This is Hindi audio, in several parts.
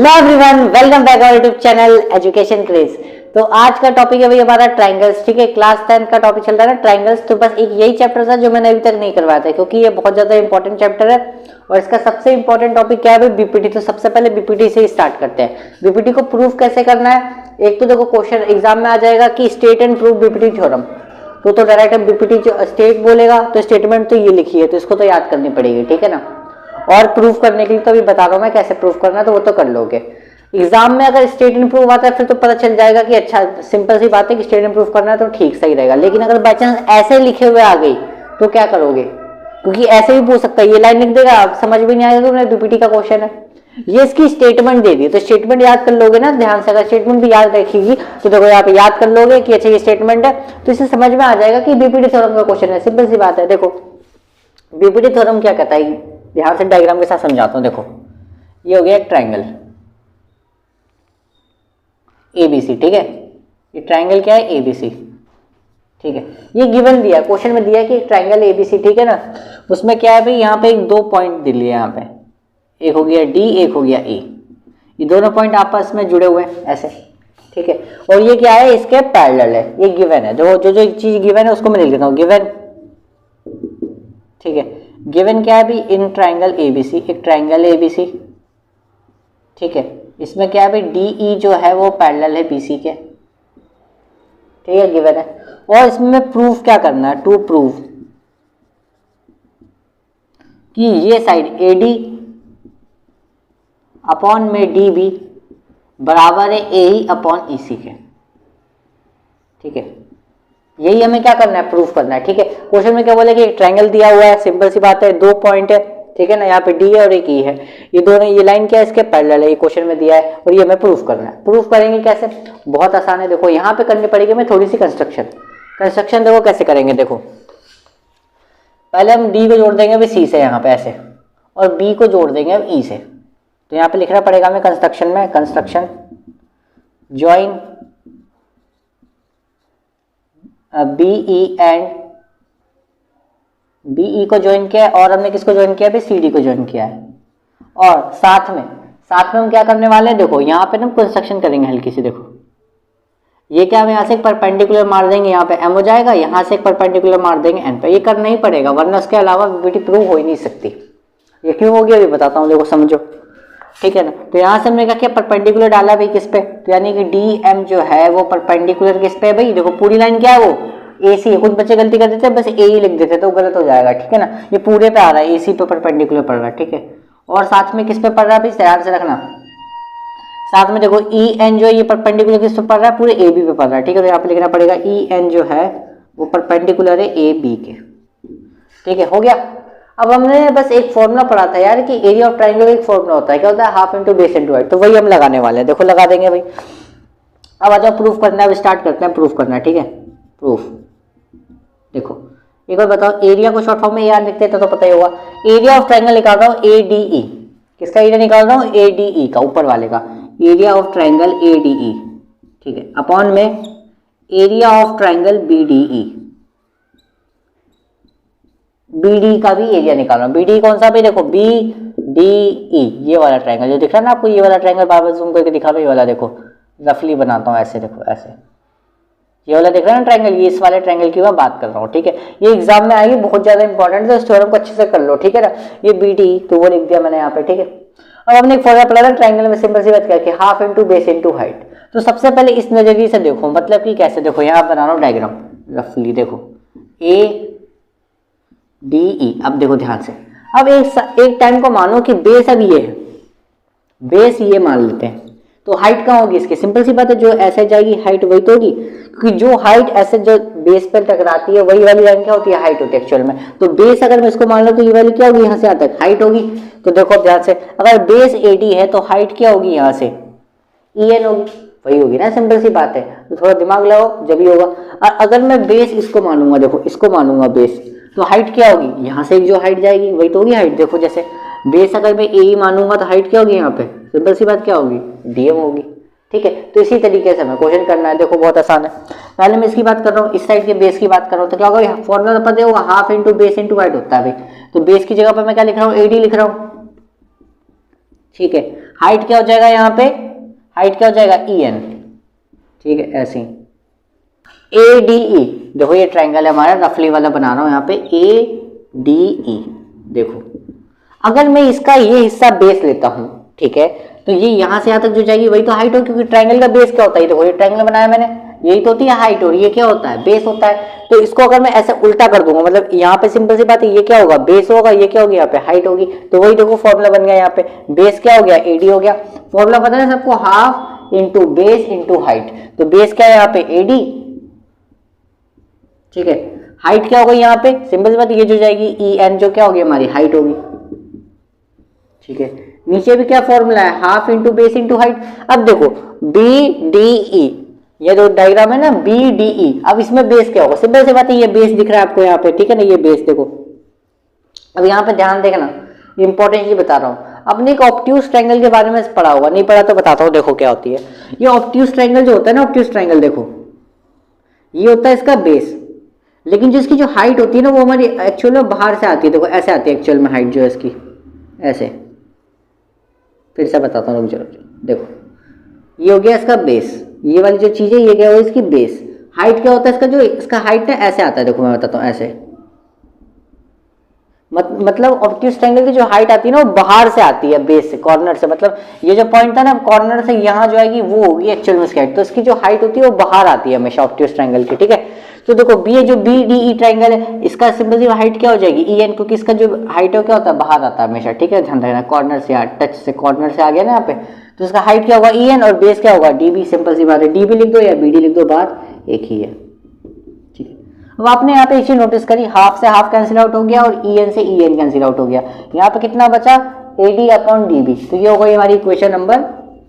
Hello everyone, welcome back our YouTube channel Education Craze. तो आज का टॉपिक है भाई हमारा ट्रायंगल्स। ठीक है, क्लास 10 का टॉपिक चल रहा है ना ट्रायंगल्स। तो बस एक यही चैप्टर था जो मैंने अभी तक नहीं करवाया था, क्योंकि ये बहुत ज्यादा इंपॉर्टेंट चैप्टर है। और इसका सबसे इंपॉर्टेंट टॉपिक क्या है भाई? बीपीटी। तो सबसे पहले बीपीटी से ही स्टार्ट करते हैं। बीपीटी को प्रूव कैसे करना है? एक तो देखो क्वेश्चन एग्जाम में आ जाएगा कि state and prove BPT theorem. तो डायरेक्ट बीपीटी जो स्टेट बोलेगा तो स्टेटमेंट तो ये लिखी है, तो इसको तो याद करनी पड़ेगी। ठीक है ना। और प्रूफ करने के लिए तो अभी बता रहा हूं मैं कैसे प्रूफ करना है, तो वो तो कर लोगे। एग्जाम में अगर स्टेट एंड प्रूफ आता है फिर तो पता चल जाएगा कि अच्छा सिंपल सी बात है कि स्टेट एंड प्रूफ करना है तो ठीक सही रहेगा। लेकिन अगर बाई चांस ऐसे लिखे हुए आ गई तो क्या करोगे? क्योंकि ऐसे भी पूछ सकता है, ये लाइन लिख देगा, आप समझ भी नहीं आएगा कि बीपीटी का क्वेश्चन है। ये इसकी स्टेटमेंट दे दी, तो स्टेटमेंट याद कर लोगे ना ध्यान से। अगर स्टेटमेंट भी याद रखेगी तो देखो यहाँ पे याद कर लोगे कि अच्छा ये स्टेटमेंट है, तो इससे समझ में आ जाएगा कि बीपीटी थ्योरम का क्वेश्चन है। सिंपल सी बात है। देखो बीपीटी थ्योरम क्या कहता है, ध्यान से डायग्राम के साथ समझाता हूं। देखो ये हो गया एक ट्रायंगल एबीसी। ठीक है, ये ट्रायंगल क्या है? एबीसी। ठीक है, ये गिवन दिया है, क्वेश्चन में दिया है कि ट्रायंगल एबीसी। ठीक है ना। उसमें क्या है भाई, यहाँ पे एक दो पॉइंट दिए यहाँ पे, एक हो गया डी, एक हो गया ए। ये दोनों पॉइंट आपस में जुड़े हुए हैं ऐसे। ठीक है, और ये क्या है? इसके पैरेलल है, ये गिवन है। जो जो चीज गिवन है उसको मैं लिख देता हूँ गिवन। ठीक है, गिवन क्या है भाई? इन ट्रायंगल एबीसी, एक ट्रायंगल एबीसी। ठीक है, इसमें क्या है भाई? डीई जो है वो पैरेलल है बीसी के। ठीक है, गिवन है। और इसमें प्रूफ क्या करना है? टू प्रूव कि ये साइड एडी अपॉन में डीबी बराबर है एई अपॉन ईसी के। ठीक है, यही हमें क्या करना है? प्रूफ करना है। ठीक है, क्वेश्चन में क्या बोले कि एक ट्रायंगल दिया हुआ है, सिंपल सी बात है, दो पॉइंट है। ठीक है ना, यहाँ पे डी है और एक ई है, ये दोनों, ये लाइन क्या है? इसके पैरेलल है, ये क्वेश्चन में दिया है और ये हमें प्रूफ करना है। प्रूफ करेंगे कैसे? बहुत आसान है। देखो यहाँ पे करनी पड़ेगी हमें थोड़ी सी कंस्ट्रक्शन। देखो कैसे करेंगे। देखो पहले हम डी को जोड़ देंगे अभी सी से यहाँ पे ऐसे, और बी को जोड़ देंगे अब ई से। तो यहाँ पे लिखना पड़ेगा हमें कंस्ट्रक्शन में, construction join BE and BE को ज्वाइन किया है, और हमने किसको ज्वाइन किया है? सी डी को ज्वाइन किया है। और साथ में हम क्या करने वाले हैं? देखो यहाँ पे ना कंस्ट्रक्शन करेंगे हल्की सी। देखो ये क्या, हम यहाँ से एक परपेंडिकुलर मार देंगे, यहाँ पे एम हो जाएगा, यहाँ से एक परपेंडिकुलर मार देंगे एन पे। ये करना ही पड़ेगा वरना उसके अलावा बीपीटी प्रूव हो ही नहीं सकती। ये क्यों होगी अभी बताता हूँ, देखो समझो। ठीक है ना। तो यहाँ से हमने क्या किया? परपेंडिकुलर डाला भाई किस पे? तो यानी कि डी एम जो है वो परपेंडिकुलर किस पे है भाई? देखो पूरी लाइन क्या है? वो ए सी है। कुछ बच्चे गलती कर देते हैं, बस ए ही लिख देते तो गलत हो जाएगा। ठीक है ना, ये पूरे पे आ रहा है, ए सी पे परपेंडिकुलर पड़ रहा है। ठीक है, और साथ में किस पे पड़ रहा है भाई? ध्यान से रखना, साथ में देखो ई एन जो है ये परपेंडिकुलर किस पे पड़ रहा है? पूरे ए बी पे पड़ रहा है। ठीक है, तो यहाँ पे लिखना पड़ेगा ई एन जो है वो परपेंडिकुलर है ए बी के। ठीक है, हो गया। अब हमने बस एक फॉर्मूला पढ़ा था यार कि एरिया ऑफ ट्रायंगल एक फॉर्मूला होता है, क्या होता है? Half into base into height. तो वही हम लगाने वाले हैं। देखो लगा देंगे भाई। अब आ जाओ प्रूफ करना है, अब स्टार्ट करते हैं प्रूफ करना है। ठीक है, प्रूफ देखो एक बार बताओ, एरिया को शॉर्ट फॉर्म में यार लिखते हैं तो पता ही होगा। एरिया ऑफ ट्रायंगल निकाल रहा हूँ ए डी ई। किसका एरिया निकाल रहा हूँ? ए डी ई का, ऊपर वाले का area of triangle A D E. ठीक है, अपॉन में area of triangle B D E. BD का भी एरिया निकाल रहा हूँ। बीडी कौन सा भी? देखो बी डी ई, ये वाला ट्रायंगल जो दिख रहा है ना आपको, ये वाला ट्रायंगल बार बार जूम करके दिखा रहा है। ये वाला देखो, रफली बनाता हूँ ऐसे, देखो ऐसे, ये वाला दिख रहा है ना ट्रायंगल, ये इस वाले ट्रायंगल की मैं बात कर रहा हूँ। ठीक है, ये एग्जाम में आएगी, बहुत ज्यादा इंपॉर्टेंट है, इस थ्योरम को अच्छे से कर लो। ठीक है ना, ये बीडी तो वो लिख दिया मैंने यहाँ पे। ठीक है, अब हमने एक फॉर्मूला पढ़ा था ट्रायंगल में, सिंपल सी बात क्या कि half into base into height. तो सबसे पहले इस नजरिए से देखो, मतलब कि कैसे? देखो यहाँ बना रहा हूँ डायग्राम रफली, देखो ए डी ई। अब देखो ध्यान से, अब एक टाइम को मानो कि बेस अब ये है, बेस ये मान लेते हैं, तो हाइट कहाँ होगी इसकी? सिंपल सी बात है, जो ऐसे जाएगी हाइट वही तो होगी, क्योंकि जो हाइट ऐसे जो बेस पर टकराती है वही वाली लाइन क्या होती है? हाइट होती है एक्चुअल में। तो बेस अगर मैं इसको मान लो तो ये वाली क्या होगी? यहाँ से यहाँ तक हाइट होगी। तो देखो ध्यान से, अगर बेस एडी है तो हाइट क्या होगी? यहाँ से ई एन होगी, वही होगी ना, सिंपल सी बात है। तो थोड़ा दिमाग लगाओ जब भी होगा। और अगर मैं बेस इसको मानूंगा, देखो इसको मानूंगा बेस, तो हाइट क्या होगी? यहाँ से जो हाइट जाएगी वही तो होगी हाइट। देखो जैसे बेस अगर मैं ए मानूंगा तो हाइट क्या होगी? यहाँ पे सिंपल सी बात क्या होगी? डीएम होगी। ठीक है, तो इसी तरीके से हमें क्वेश्चन करना है। देखो बहुत आसान है। पहले मैं इसकी बात कर रहा हूँ, इस साइड के बेस की बात कर रहा हूँ, तो क्या होगा? फॉर्मूला तो पता होगा, half into base into height होता है भाई। तो बेस की जगह पर मैं क्या लिख रहा हूँ? एडी लिख रहा हूँ। ठीक है, हाइट क्या हो जाएगा यहाँ पे, हाइट क्या हो जाएगा EN, ठीक है ऐसे ही। ADE देखो ये ट्राइंगल है हमारा, रफली वाला बना रहा हूँ यहाँ पे ADE। देखो अगर मैं इसका ये हिस्सा बेस लेता हूँ, ठीक है, तो ये यहाँ से यहाँ तक जो जाएगी वही तो हाइट हो, क्योंकि ट्राइंगल का बेस क्या होता है, देखो ये ट्राइंगल बनाया मैंने, यही तो होती है हाइट, और ये क्या होता है, बेस होता है। तो इसको अगर मैं ऐसे उल्टा कर दूंगा, मतलब यहाँ पे सिंपल सी बात है, ये क्या होगा, बेस होगा, ये क्या होगी यहाँ पे हाइट होगी, तो वही देखो फॉर्मूला बन गया, यहाँ पे बेस क्या हो गया, AD हो गया। फॉर्मूला पता है सबको, half into base into height, तो बेस क्या है यहाँ पे AD, ठीक है, हाइट क्या होगी यहाँ पे, सिंपल सी बात ये जो जाएगी EN, जो क्या होगी हमारी हाइट होगी, ठीक है। नीचे भी क्या फॉर्मूला है, half into base into height. अब देखो BDE, ये जो डायग्राम है ना BDE, अब इसमें बेस क्या होगा, सिंपल सी बात है, ये बेस दिख रहा है आपको यहाँ पे, ठीक है ना, ये बेस देखो। अब यहाँ पे ध्यान देखना, इंपॉर्टेंट चीज बता रहा हूँ, अपने एक ऑब्ट्यूज ट्रायंगल के बारे में पढ़ा होगा, नहीं पढ़ा तो बताता हूँ, देखो क्या होती है ये ऑब्ट्यूज ट्रायंगल जो होता है ना, ऑब्ट्यूज ट्रायंगल देखो ये होता है इसका बेस, लेकिन जिसकी जो हाइट होती है ना वो हमारी एक्चुअल में बाहर से आती है, देखो ऐसे आती है एक्चुअल में हाइट जो है इसकी, ऐसे फिर से बताता हूँ, देखो ये हो गया इसका बेस, ये वाली जो चीज है ये क्या होगी इसकी बेस। हाइट क्या होता है इसका, जो इसका हाइट है ऐसे आता है, देखो मैं बताता हूँ ऐसे, मतलब ऑब्ट्यूज ट्रायंगल की जो हाइट आती है ना वो बाहर से आती है, बेस से, कॉर्नर से, मतलब ये जो पॉइंट था ना कॉर्नर से यहाँ जो आएगी वो होगी एक्चुअल में इसकी हाइट, तो इसकी जो हाइट होती है वो बाहर आती है हमेशा ऑब्ट्यूज ट्रायंगल की, ठीक है। तो देखो बी जो BDE ट्रायंगल है इसका सिंपल सी हाइट क्या हो जाएगी EN, क्योंकि इसका जो हाइट है क्या होता है बाहर आता है हमेशा, ठीक है, ध्यान रखना, कॉर्नर से टच से कॉर्नर से आ गया ना यहाँ पे, तो इसका हाइट क्या होगा EN, और बेस क्या होगा DB, सिंपल सी बात है, DB लिख दो या BD लिख दो, बात एक ही है, ठीक है। अब आपने यहाँ पे एक चीज नोटिस करी, हाफ से हाफ कैंसिल आउट हो गया और EN से EN कैंसिल आउट हो गया, यहाँ पे कितना बचा AD/DB, तो ये हो गई हमारी इक्वेशन नंबर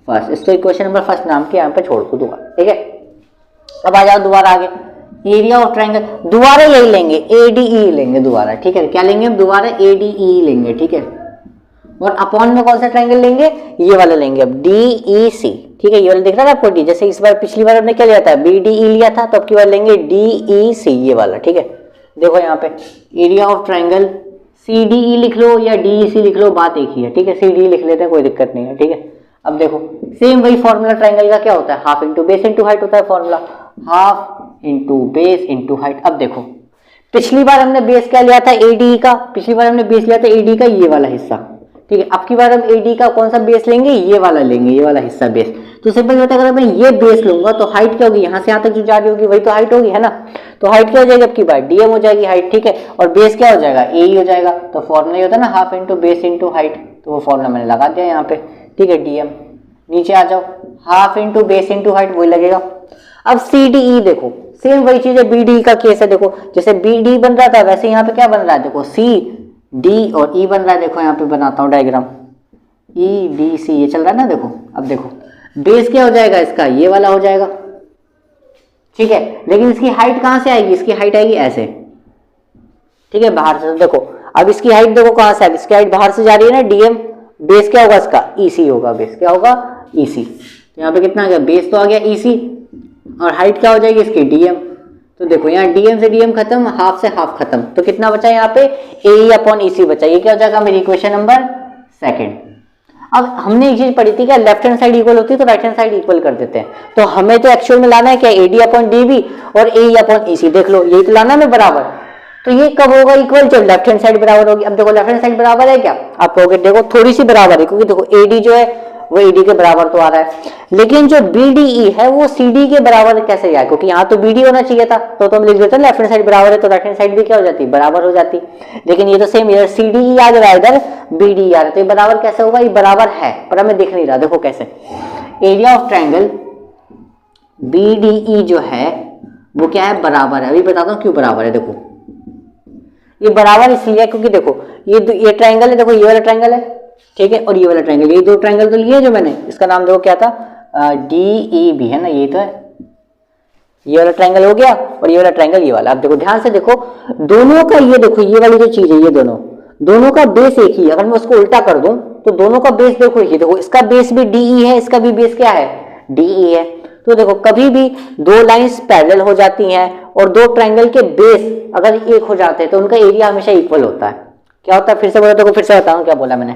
फर्स्ट, इसको इक्वेशन नंबर फर्स्ट नाम के यहाँ पे छोड़ दो दोबारा, ठीक है। अब आ जाओ दोबारा आगे, एरिया ऑफ ट्रायंगल, दोबारा यही लेंगे ADE लेंगे दोबारा, ठीक है, क्या लेंगे हम दोबारा ADE लेंगे, ठीक है, और अपॉन में कौन सा ट्रायंगल लेंगे, ये वाला लेंगे अब DEC, ठीक है, ये वाला दिख रहा है आपको D, जैसे इस बार पिछली बार हमने क्या लिया था BDE लिया था, तो अब की बार लेंगे DEC ये वाला, ठीक है। देखो यहाँ पे एरिया ऑफ ट्रायंगल CDE लिख लो या DEC लिख लो, बात एक ही है, ठीक है, CDE लिख लेते हैं कोई दिक्कत नहीं है, ठीक है। अब देखो सेम वही फॉर्मूला ट्रायंगल का क्या होता है, half into base into height होता है formula, half into base into height. अब देखो पिछली बार हमने बेस क्या लिया था ADE का, पिछली बार हमने बेस लिया था AD का ये वाला हिस्सा, ठीक है, अब की बार हम AD का कौन सा बेस लेंगे, ये वाला लेंगे, ये वाला हिस्सा बेस। तो सिंपल बात है, अगर मैं ये बेस लूंगा तो हाइट क्या होगी, यहाँ से यहाँ तक जो जा रही होगी वही तो हाइट होगी, है ना, तो हाइट क्या हो जाएगी अब की बार DM हो जाएगी हाइट, ठीक है, और बेस क्या हो जाएगा AE हो जाएगा, तो फॉर्मूला ये होता है ना half into base into height, तो वो फॉर्मूला मैंने लगा दिया यहाँ पे, ठीक है, DM। नीचे आ जाओ, half into base into height वही लगेगा। अब CDE देखो सेम वही चीज है, BDE का केस है, देखो जैसे BD बन रहा था वैसे यहाँ पे क्या बन रहा है, देखो CD और E बन रहा है, देखो यहाँ पे बनाता हूँ डायग्राम, EDC ये चल रहा है ना, देखो अब देखो बेस क्या हो जाएगा इसका, ये वाला हो जाएगा, ठीक है, लेकिन इसकी हाइट कहाँ से आएगी, इसकी हाइट आएगी ऐसे, ठीक है, बाहर से। देखो अब इसकी हाइट देखो कहाँ से आएगी, इसकी हाइट बाहर से जा रही है ना DM, बेस क्या होगा इसका EC होगा, बेस क्या होगा EC, तो यहाँ पे कितना आ गया, बेस तो आ गया EC, और हाइट क्या हो जाएगी इसकी DM, तो देखो यहाँ DM से DM खत्म, हाफ से हाफ खत्म, तो कितना बचा यहाँ पे AE/EC बचा, ये क्या हो जाएगा मेरी इक्वेशन नंबर सेकंड। अब हमने एक चीज पढ़ी थी क्या, लेफ्ट हैंड साइड इक्वल होती है तो राइट हैंड साइड इक्वल कर देते हैं, तो हमें तो एक्चुअल में लाना है क्या AD/DB और AE/EC, देख लो यही तो लाना है बराबर, तो ये कब होगा इक्वल, जब लेफ्ट हैंड साइड बराबर होगी। अब देखो लेफ्ट हैंड साइड बराबर है क्या, आप कहोगे देखो थोड़ी सी बराबर है, क्योंकि देखो AD जो है वो AD के बराबर तो आ रहा है, लेकिन जो BDE है वो CD के बराबर कैसे गया, क्योंकि यहाँ तो BD होना चाहिए था, तो हम लिख देते हैं लेफ्ट हैंड साइड बराबर है तो राइट हैंड साइड भी क्या हो जाती बराबर हो जाती, लेकिन ये तो सेम इधर CDE आ रहा है इधर BDE आ रहा है, तो ये बराबर कैसे होगा, ये बराबर है पर हमें दिख नहीं रहा, देखो कैसे, एरिया ऑफ ट्रायंगल BDE जो है वो क्या है बराबर है, अभी बताता हूँ क्यों बराबर है। देखो ये बराबर इसलिए क्योंकि देखो ये ट्रायंगल है, देखो ये वाला ट्रायंगल है, ठीक है, और ये वाला ट्रायंगल, ये दो ट्रायंगल तो लिए जो मैंने, इसका नाम देखो क्या था DEB है ना, ये तो है, ये वाला ट्रायंगल हो गया और ये वाला ट्रायंगल ये वाला। अब देखो ध्यान से देखो दोनों का, ये देखो ये वाली जो चीज है ये दोनों का बेस एक ही है, अगर मैं उसको उल्टा कर दूं तो दोनों का बेस देखो ये देखो, इसका बेस भी DE है, इसका भी बेस क्या है DE है, तो देखो कभी भी दो लाइंस पैरेलल हो जाती हैं और दो ट्रायंगल के बेस अगर एक हो जाते हैं तो उनका एरिया हमेशा इक्वल होता है। क्या होता है फिर से बोलो, देखो फिर से बताऊं क्या बोला मैंने,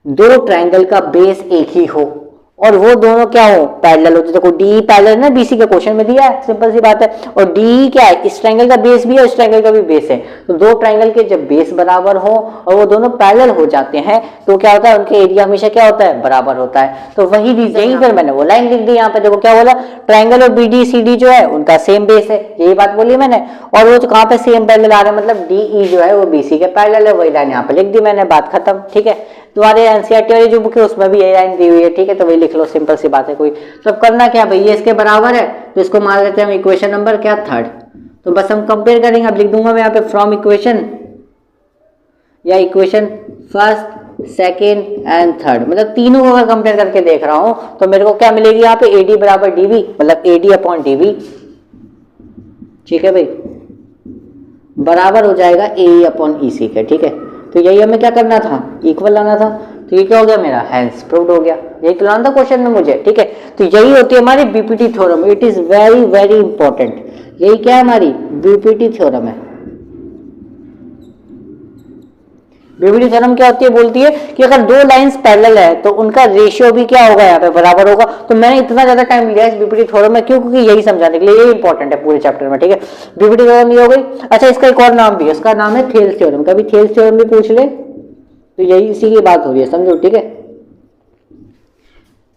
दो ट्रायंगल का बेस एक ही हो और वो दोनों क्या हो, पैरेलल हो। तो देखो डी पैरेलल ना, बीसी के क्वेश्चन में दिया है, सिंपल सी बात है। और डी क्या है, इस ट्रायंगल का बेस भी है, इस ट्रायंगल का भी बेस है। तो दो ट्रायंगल के जब बेस बराबर हो और वो दोनों पैरेलल हो जाते हैं तो क्या होता है, उनके एरिया हमेशा क्या होता है, बराबर होता है। तो वही रीजन यहीं पर मैंने वो लाइन लिख दी यहाँ पे। देखो क्या बोला, ट्रायंगल और बीडी सीडी जो है उनका सेम बेस है, यही बात बोली मैंने। और वो कहाँ पे सेम पैरेलल आ रहा है, मतलब डीई जो है वो बीसी के पैरेलल है, वही लाइन यहाँ पे लिख दी मैंने, बात खत्म। ठीक है, तुम्हारे एनसीईआरटी वाली जो बुक है उसमें भी यही लाइन दी हुई है। ठीक है, तो वही लिख लो, सिंपल सी बात है कोई। तो अब करना क्या भाई, ये इसके बराबर है तो इसको मान लेते हैं हम इक्वेशन नंबर क्या, थर्ड। तो बस हम कंपेयर करेंगे। अब लिख दूंगा मैं यहाँ पे फ्रॉम इक्वेशन या equation first second and third, मतलब तीनों को अगर कंपेयर करके देख रहा हूं तो मेरे को क्या मिलेगी यहाँ पे, एडी बराबर डीवी, मतलब एडी अपॉन डीवी। ठीक है भाई, बराबर हो जाएगा ए अपॉन ईसी के। ठीक है, तो यही हमें क्या करना था, इक्वल लाना था। तो ये क्या हो गया मेरा, हैंस प्रूव्ड हो गया। यही तो लाना था क्वेश्चन में मुझे। ठीक है, तो यही होती है हमारी BPT theorem. It is very very important. यही क्या है, हमारी बीपीटी थ्योरम है। बीपीटी थ्योरम क्या होती है, बोलती है कि अगर दो लाइंस पैरेलल है तो उनका रेशियो भी क्या होगा, यहाँ पे बराबर होगा। तो मैंने इतना ज्यादा टाइम लिया इस बीपीटी थ्योरम में, क्यों, क्योंकि यही समझाने के लिए, यही इंपॉर्टेंट है पूरे चैप्टर में। ठीक है, बीपीटी थ्योरम ये हो गई। अच्छा, इसका एक और नाम भी है, इसका नाम है थेल्स थ्योरम। कभी थेल्स थ्योरम भी पूछ ले तो यही इसी की बात हो रही है, समझो। ठीक है,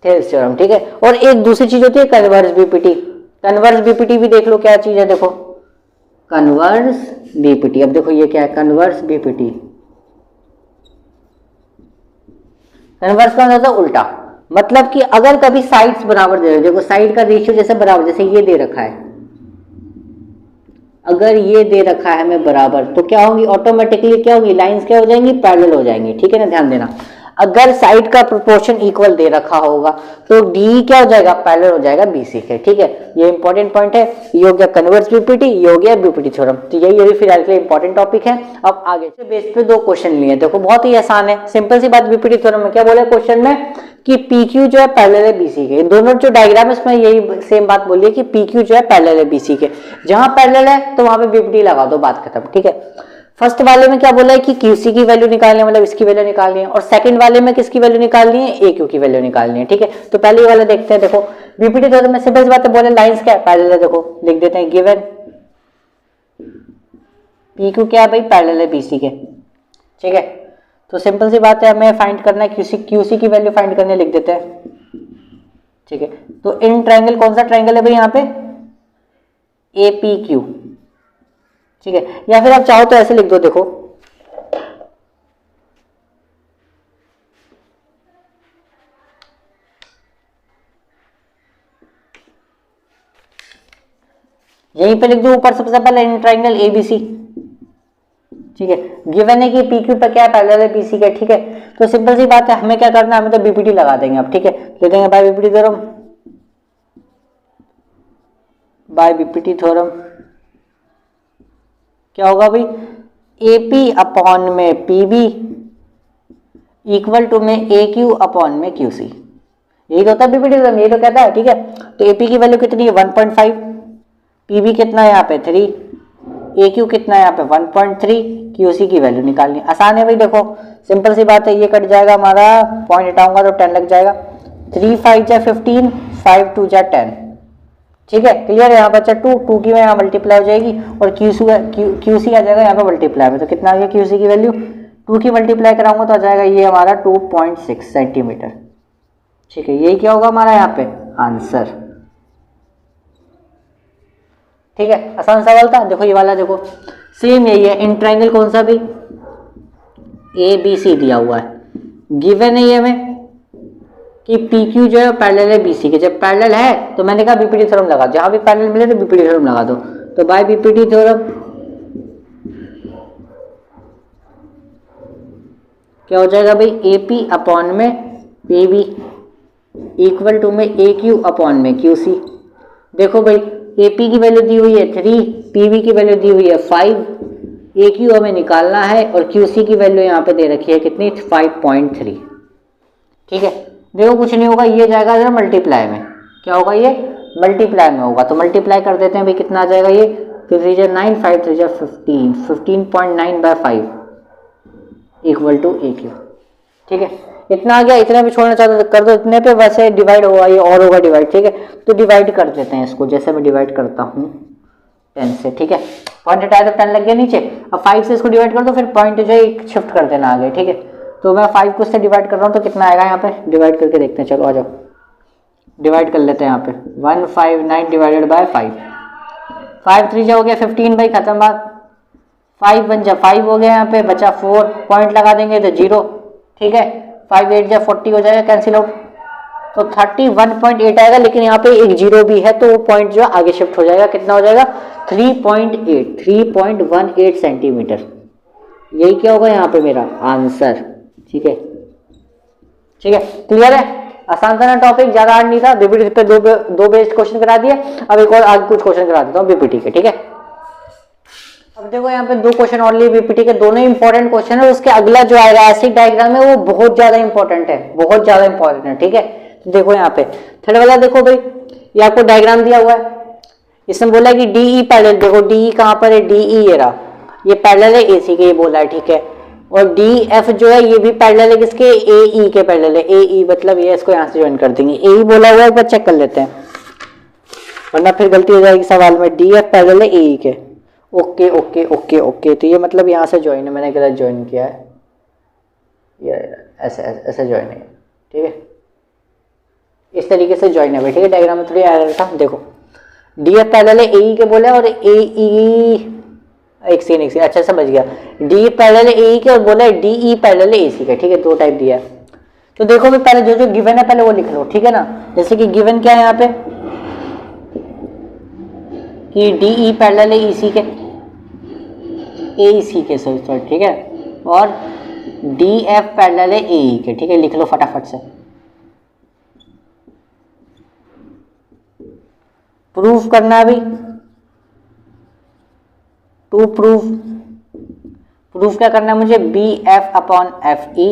थेल्स थ्योरम। ठीक है, और एक दूसरी चीज होती है कन्वर्स बीपीटी। कन्वर्स बीपीटी भी देख लो क्या चीज है, देखो कन्वर्स बीपीटी। अब देखो ये क्या है, कन्वर्स बीपीटी। कन्वर्स का मतलब उल्टा, मतलब कि अगर कभी साइड्स बराबर दे रहे, देखो साइड का रेशियो जैसे बराबर, जैसे ये दे रखा है, अगर ये दे रखा है हमें बराबर, तो क्या होंगी, ऑटोमेटिकली क्या होंगी, लाइंस क्या हो जाएंगी, पैरेलल हो जाएंगी। ठीक है ना, ध्यान देना। अगर साइड का प्रोपोर्शन इक्वल दे रखा होगा तो डी क्या हो जाएगा, पैरेलल हो जाएगा बीसी के। ठीक है, ये इंपॉर्टेंट पॉइंट है। ये हो गया कन्वर्स बीपीटी, ये हो गया बीपीटी थ्योरम। तो यही फिलहाल के लिए इंपॉर्टेंट टॉपिक है। अब आगे से बेस पे दो क्वेश्चन लिए, देखो बहुत ही आसान है, सिंपल सी बात। बीपीटी थ्योरम में क्या बोला क्वेश्चन में कि पीक्यू जो है पैरेलल है बीसी के। दोनों जो डायग्राम है उसमें यही सेम बात बोली है कि पीक्यू जो है पैरेलल है बीसी के। जहां पैरेलल है तो वहां पे बीपीटी लगा दो, बात खत्म। ठीक है, फर्स्ट वाले में क्या बोला है कि क्यूसी की वैल्यू निकालनी है, मतलब इसकी वैल्यू निकालनी है। और सेकंड वाले में किसकी वैल्यू निकालनी है, ए क्यू की वैल्यू निकालनी है। ठीक है, तो पहले वाला देखते हैं। देखो बीपीटी थ्योरम में सिंपल सी बात है, बोले लाइंस क्या है, पैरेलल है। देखो लिख देते हैं, गिवन पी क्यू क्या है भाई, पैरेलल है बीसी के। ठीक है, तो सिंपल सी बात है, हमें फाइंड करना है क्यूसी की वैल्यू फाइंड करने, लिख देते हैं। ठीक है, तो इन ट्रायंगल कौन सा ट्रायंगल है भाई यहाँ पे, ए पी क्यू। ठीक है, या फिर आप चाहो तो ऐसे लिख दो, देखो यहीं पे लिख दो ऊपर सबसे पहले इन ट्रायंगल एबीसी। ठीक है, गिवन है कि पी क्यू पर क्या है, पैरेलल है बीसी के। ठीक है, तो सिंपल सी बात है, हमें क्या करना है, हमें तो बीपीटी लगा देंगे अब। ठीक है, ले देंगे by BPT theorem, by BPT theorem क्या होगा भाई, एपी अपॉन में पीबी इक्वल टू में ए क्यू अपॉन में क्यूसी। यही तो होता है बीपीटी थ्योरम, यही तो कहता है। ठीक है, तो एपी की वैल्यू कितनी है, 1.5, पीबी कितना है यहाँ पे 3, ए क्यू कितना है यहाँ पे 1.3, क्यूसी की वैल्यू निकालनी। आसान है भाई, देखो सिंपल सी बात है, ये कट जाएगा हमारा, पॉइंट हटाऊंगा तो 10 लग जाएगा, 3 5 जा 15, 5 2 जा 10। ठीक है, क्लियर है। यहाँ बच्चा 2 की यहाँ मल्टीप्लाई हो जाएगी और क्यूसी आ जाएगा यहाँ पे मल्टीप्लाई में। तो कितना आ गया क्यूसी की वैल्यू, 2 की मल्टीप्लाई कराऊंगा तो आ जाएगा ये हमारा 2.6 सेंटीमीटर। ठीक है, यही क्या होगा हमारा यहाँ पे आंसर। ठीक है, आसान सवाल था। देखो ये वाला देखो सेम यही है, इन ट्रायंगल कौन सा भी, ए बी सी दिया हुआ है, गिवन है ये हमें कि पी क्यू जो है पैरेलल है बीसी के। जब पैरेलल है तो मैंने कहा बीपीटी थ्योरम लगा, जहां भी पैरेलल मिले तो बीपीटी थ्योरम लगा दो। तो बाय बीपीटी थ्योरम क्या हो जाएगा भाई, ए पी अपॉन में पी बी इक्वल टू में ए क्यू अपॉन में क्यू सी। देखो भाई ए पी की वैल्यू दी हुई है 3, पी बी की वैल्यू दी हुई है 5, ए क्यू हमें निकालना है और क्यू सी की वैल्यू यहाँ पे दे रखी है कितनी, 5.3। ठीक है, देखो कुछ नहीं होगा, ये जाएगा जरा मल्टीप्लाई में, क्या होगा ये मल्टीप्लाई में होगा, तो मल्टीप्लाई कर देते हैं भाई, कितना आ जाएगा ये, 3 9 5 3 15, 15.9 by 5 equal to A Q. ठीक है, इतना आ गया, इतने पे छोड़ना चाहते तो कर दो इतने पे, वैसे डिवाइड होगा ये और होगा डिवाइड, ठीक है। तो डिवाइड कर देते हैं इसको, जैसे मैं डिवाइड करता हूँ 10 से, ठीक है। पॉइंट हटाया तो 10 लग गया नीचे, अब 5 से इसको डिवाइड कर दो, फिर पॉइंट जो है शिफ्ट कर देना आगे, ठीक है। तो मैं 5 को इससे डिवाइड कर रहा हूँ तो कितना आएगा यहाँ पे, डिवाइड करके देखते हैं, चलो आ जाओ डिवाइड कर लेते हैं यहाँ पे। 159 डिवाइडेड बाय 5, 5 3 हो गया 15 भाई, खत्म बात। 5 बन जा 5 हो गया, यहाँ पे बचा 4, पॉइंट लगा देंगे तो 0, ठीक है। 5 8 जा 40 हो जाएगा, कैंसिल आउट, तो 31.8 आएगा, लेकिन यहाँ पे एक 0 भी है तो वो पॉइंट जो आगे शिफ्ट हो जाएगा, कितना हो जाएगा 3.18 सेंटीमीटर। यही क्या होगा यहाँ पे मेरा आंसर, ठीक है। ठीक है, क्लियर है, आसान था ना टॉपिक, ज्यादा हार्ड नहीं था। बीपीटी पे दो बेस्ड क्वेश्चन करा दिए, अब एक और आगे कुछ क्वेश्चन करा देता हूँ बीपीटी के, ठीक है। अब देखो यहाँ पे 2 क्वेश्चन और लिए बीपीटी के, दोनों इंपॉर्टेंट क्वेश्चन है। उसके अगला जो आएगा ऐसे डायग्राम है वो बहुत ज्यादा इंपॉर्टेंट है, बहुत ज्यादा इंपॉर्टेंट है, ठीक है। तो देखो यहाँ पे थर्ड वाला देखो भाई, ये आपको डायग्राम दिया हुआ है, इसमें बोला है कि डीई पैरेलल, देखो डीई कहाँ पर है, डीई ये रहा, ये पैरेलल है एसी के, ये बोला है, ठीक है। और डी एफ जो है ये भी पैरेलल है किसके, ए ई के पैरेलल है, ए ई मतलब ये, इसको यहाँ से ज्वाइन कर देंगे, ए ई बोला हुआ है, एक बार चेक कर लेते हैं वरना फिर गलती हो जाएगी सवाल में। डी एफ पैरेलल है ए ई के, ओके ओके ओके ओके, तो ये मतलब यहाँ से ज्वाइन है, मैंने गलत ज्वाइन किया है, ये ऐसे ऐसे ज्वाइन है, ठीक है, इस तरीके से ज्वाइन है भाई, ठीक है। डायग्राम में थोड़ी एरर था, देखो डी एफ पैरेलल है ए ई के बोले और ए ई, एक सीन अच्छा समझ गया, डी पैरेलल ए ई के और बोला है डी ई पैरेलल ए सी के, ठीक है, 2 टाइप दिया है। तो देखो भाई पहले जो जो गिवन है पहले वो लिख लो, ठीक है ना। जैसे कि गिवन क्या है यहाँ पे कि डी ई पैरेलल है ई सी के, ए सी के सॉरी, ठीक है, और डी एफ पैरेलल है ए ई के, ठीक है, लिख लो फटाफट से। प्रूफ करना भी, टू प्रूफ क्या करना है मुझे, B F upon F E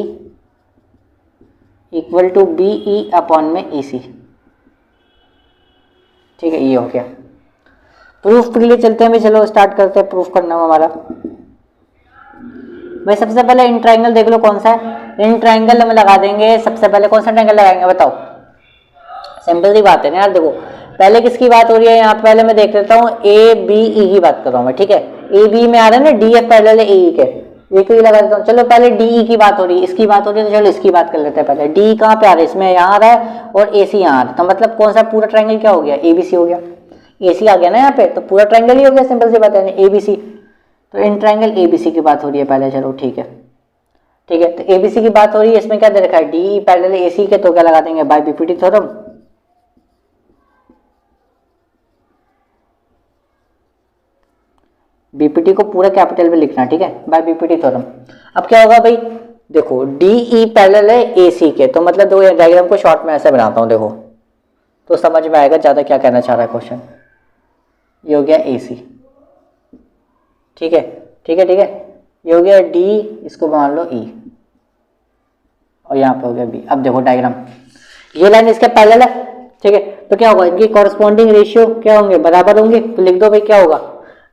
equal to B E upon में ई सी, ठीक है, ये हो गया। प्रूफ के लिए चलते हैं भाई, चलो स्टार्ट करते हैं प्रूफ करना हमारा। भाई सबसे पहले इन ट्राइंगल देख लो कौन सा है, इन ट्राइंगल में लगा देंगे, सबसे पहले कौन सा ट्राइंगल लगाएंगे बताओ, सिंपल सी बात है ना यार। देखो पहले किसकी बात हो रही है यहाँ, पहले मैं देख लेता हूँ ए बी ई की बात कर रहा हूँ मैं, ठीक है। ए बी में आ रहा है ना डी एफ पैरेलल है ए ई के, ये को लगा देता हूँ। चलो पहले डी ई की बात हो रही है, इसकी बात हो रही है, तो चलो इसकी बात कर लेते हैं पहले। डी कहाँ पे आ रहा है, इसमें यहाँ आ रहा है और ए सी यहाँ आ रहा है, तो मतलब कौन सा पूरा ट्राइंगल क्या हो गया, ए बी सी हो गया, ए सी आ गया ना यहाँ पे, तो पूरा ट्राइंगल ही हो गया, सिंपल सी बात है ए बी सी। तो in triangle A B C की बात हो रही है पहले, चलो ठीक है, ठीक है। तो ए बी सी की बात हो रही है, इसमें क्या दे रखा है, डी ई पैरेलल ए सी के, तो क्या लगा देंगे बाय बीपीटी थ्योरम, बीपीटी को पूरा कैपिटल में लिखना, ठीक है, बाय बीपीटी थ्योरम। अब क्या होगा भाई, देखो डी ई पैरेलल है ए सी के, तो मतलब दो डायग्राम को शॉर्ट में ऐसे बनाता हूँ, देखो तो समझ में आएगा ज्यादा क्या कहना चाह रहा है क्वेश्चन। ये हो गया ए सी, ठीक है ठीक है ठीक है, ये हो गया डी, इसको मान लो ई, और यहाँ पे हो गया बी। अब देखो डायग्राम, ये लाइन इसके पैरेलल है, ठीक है, तो क्या होगा, इनकी कॉरस्पॉन्डिंग रेशियो क्या होंगे, बराबर होंगे, तो लिख दो भाई क्या होगा,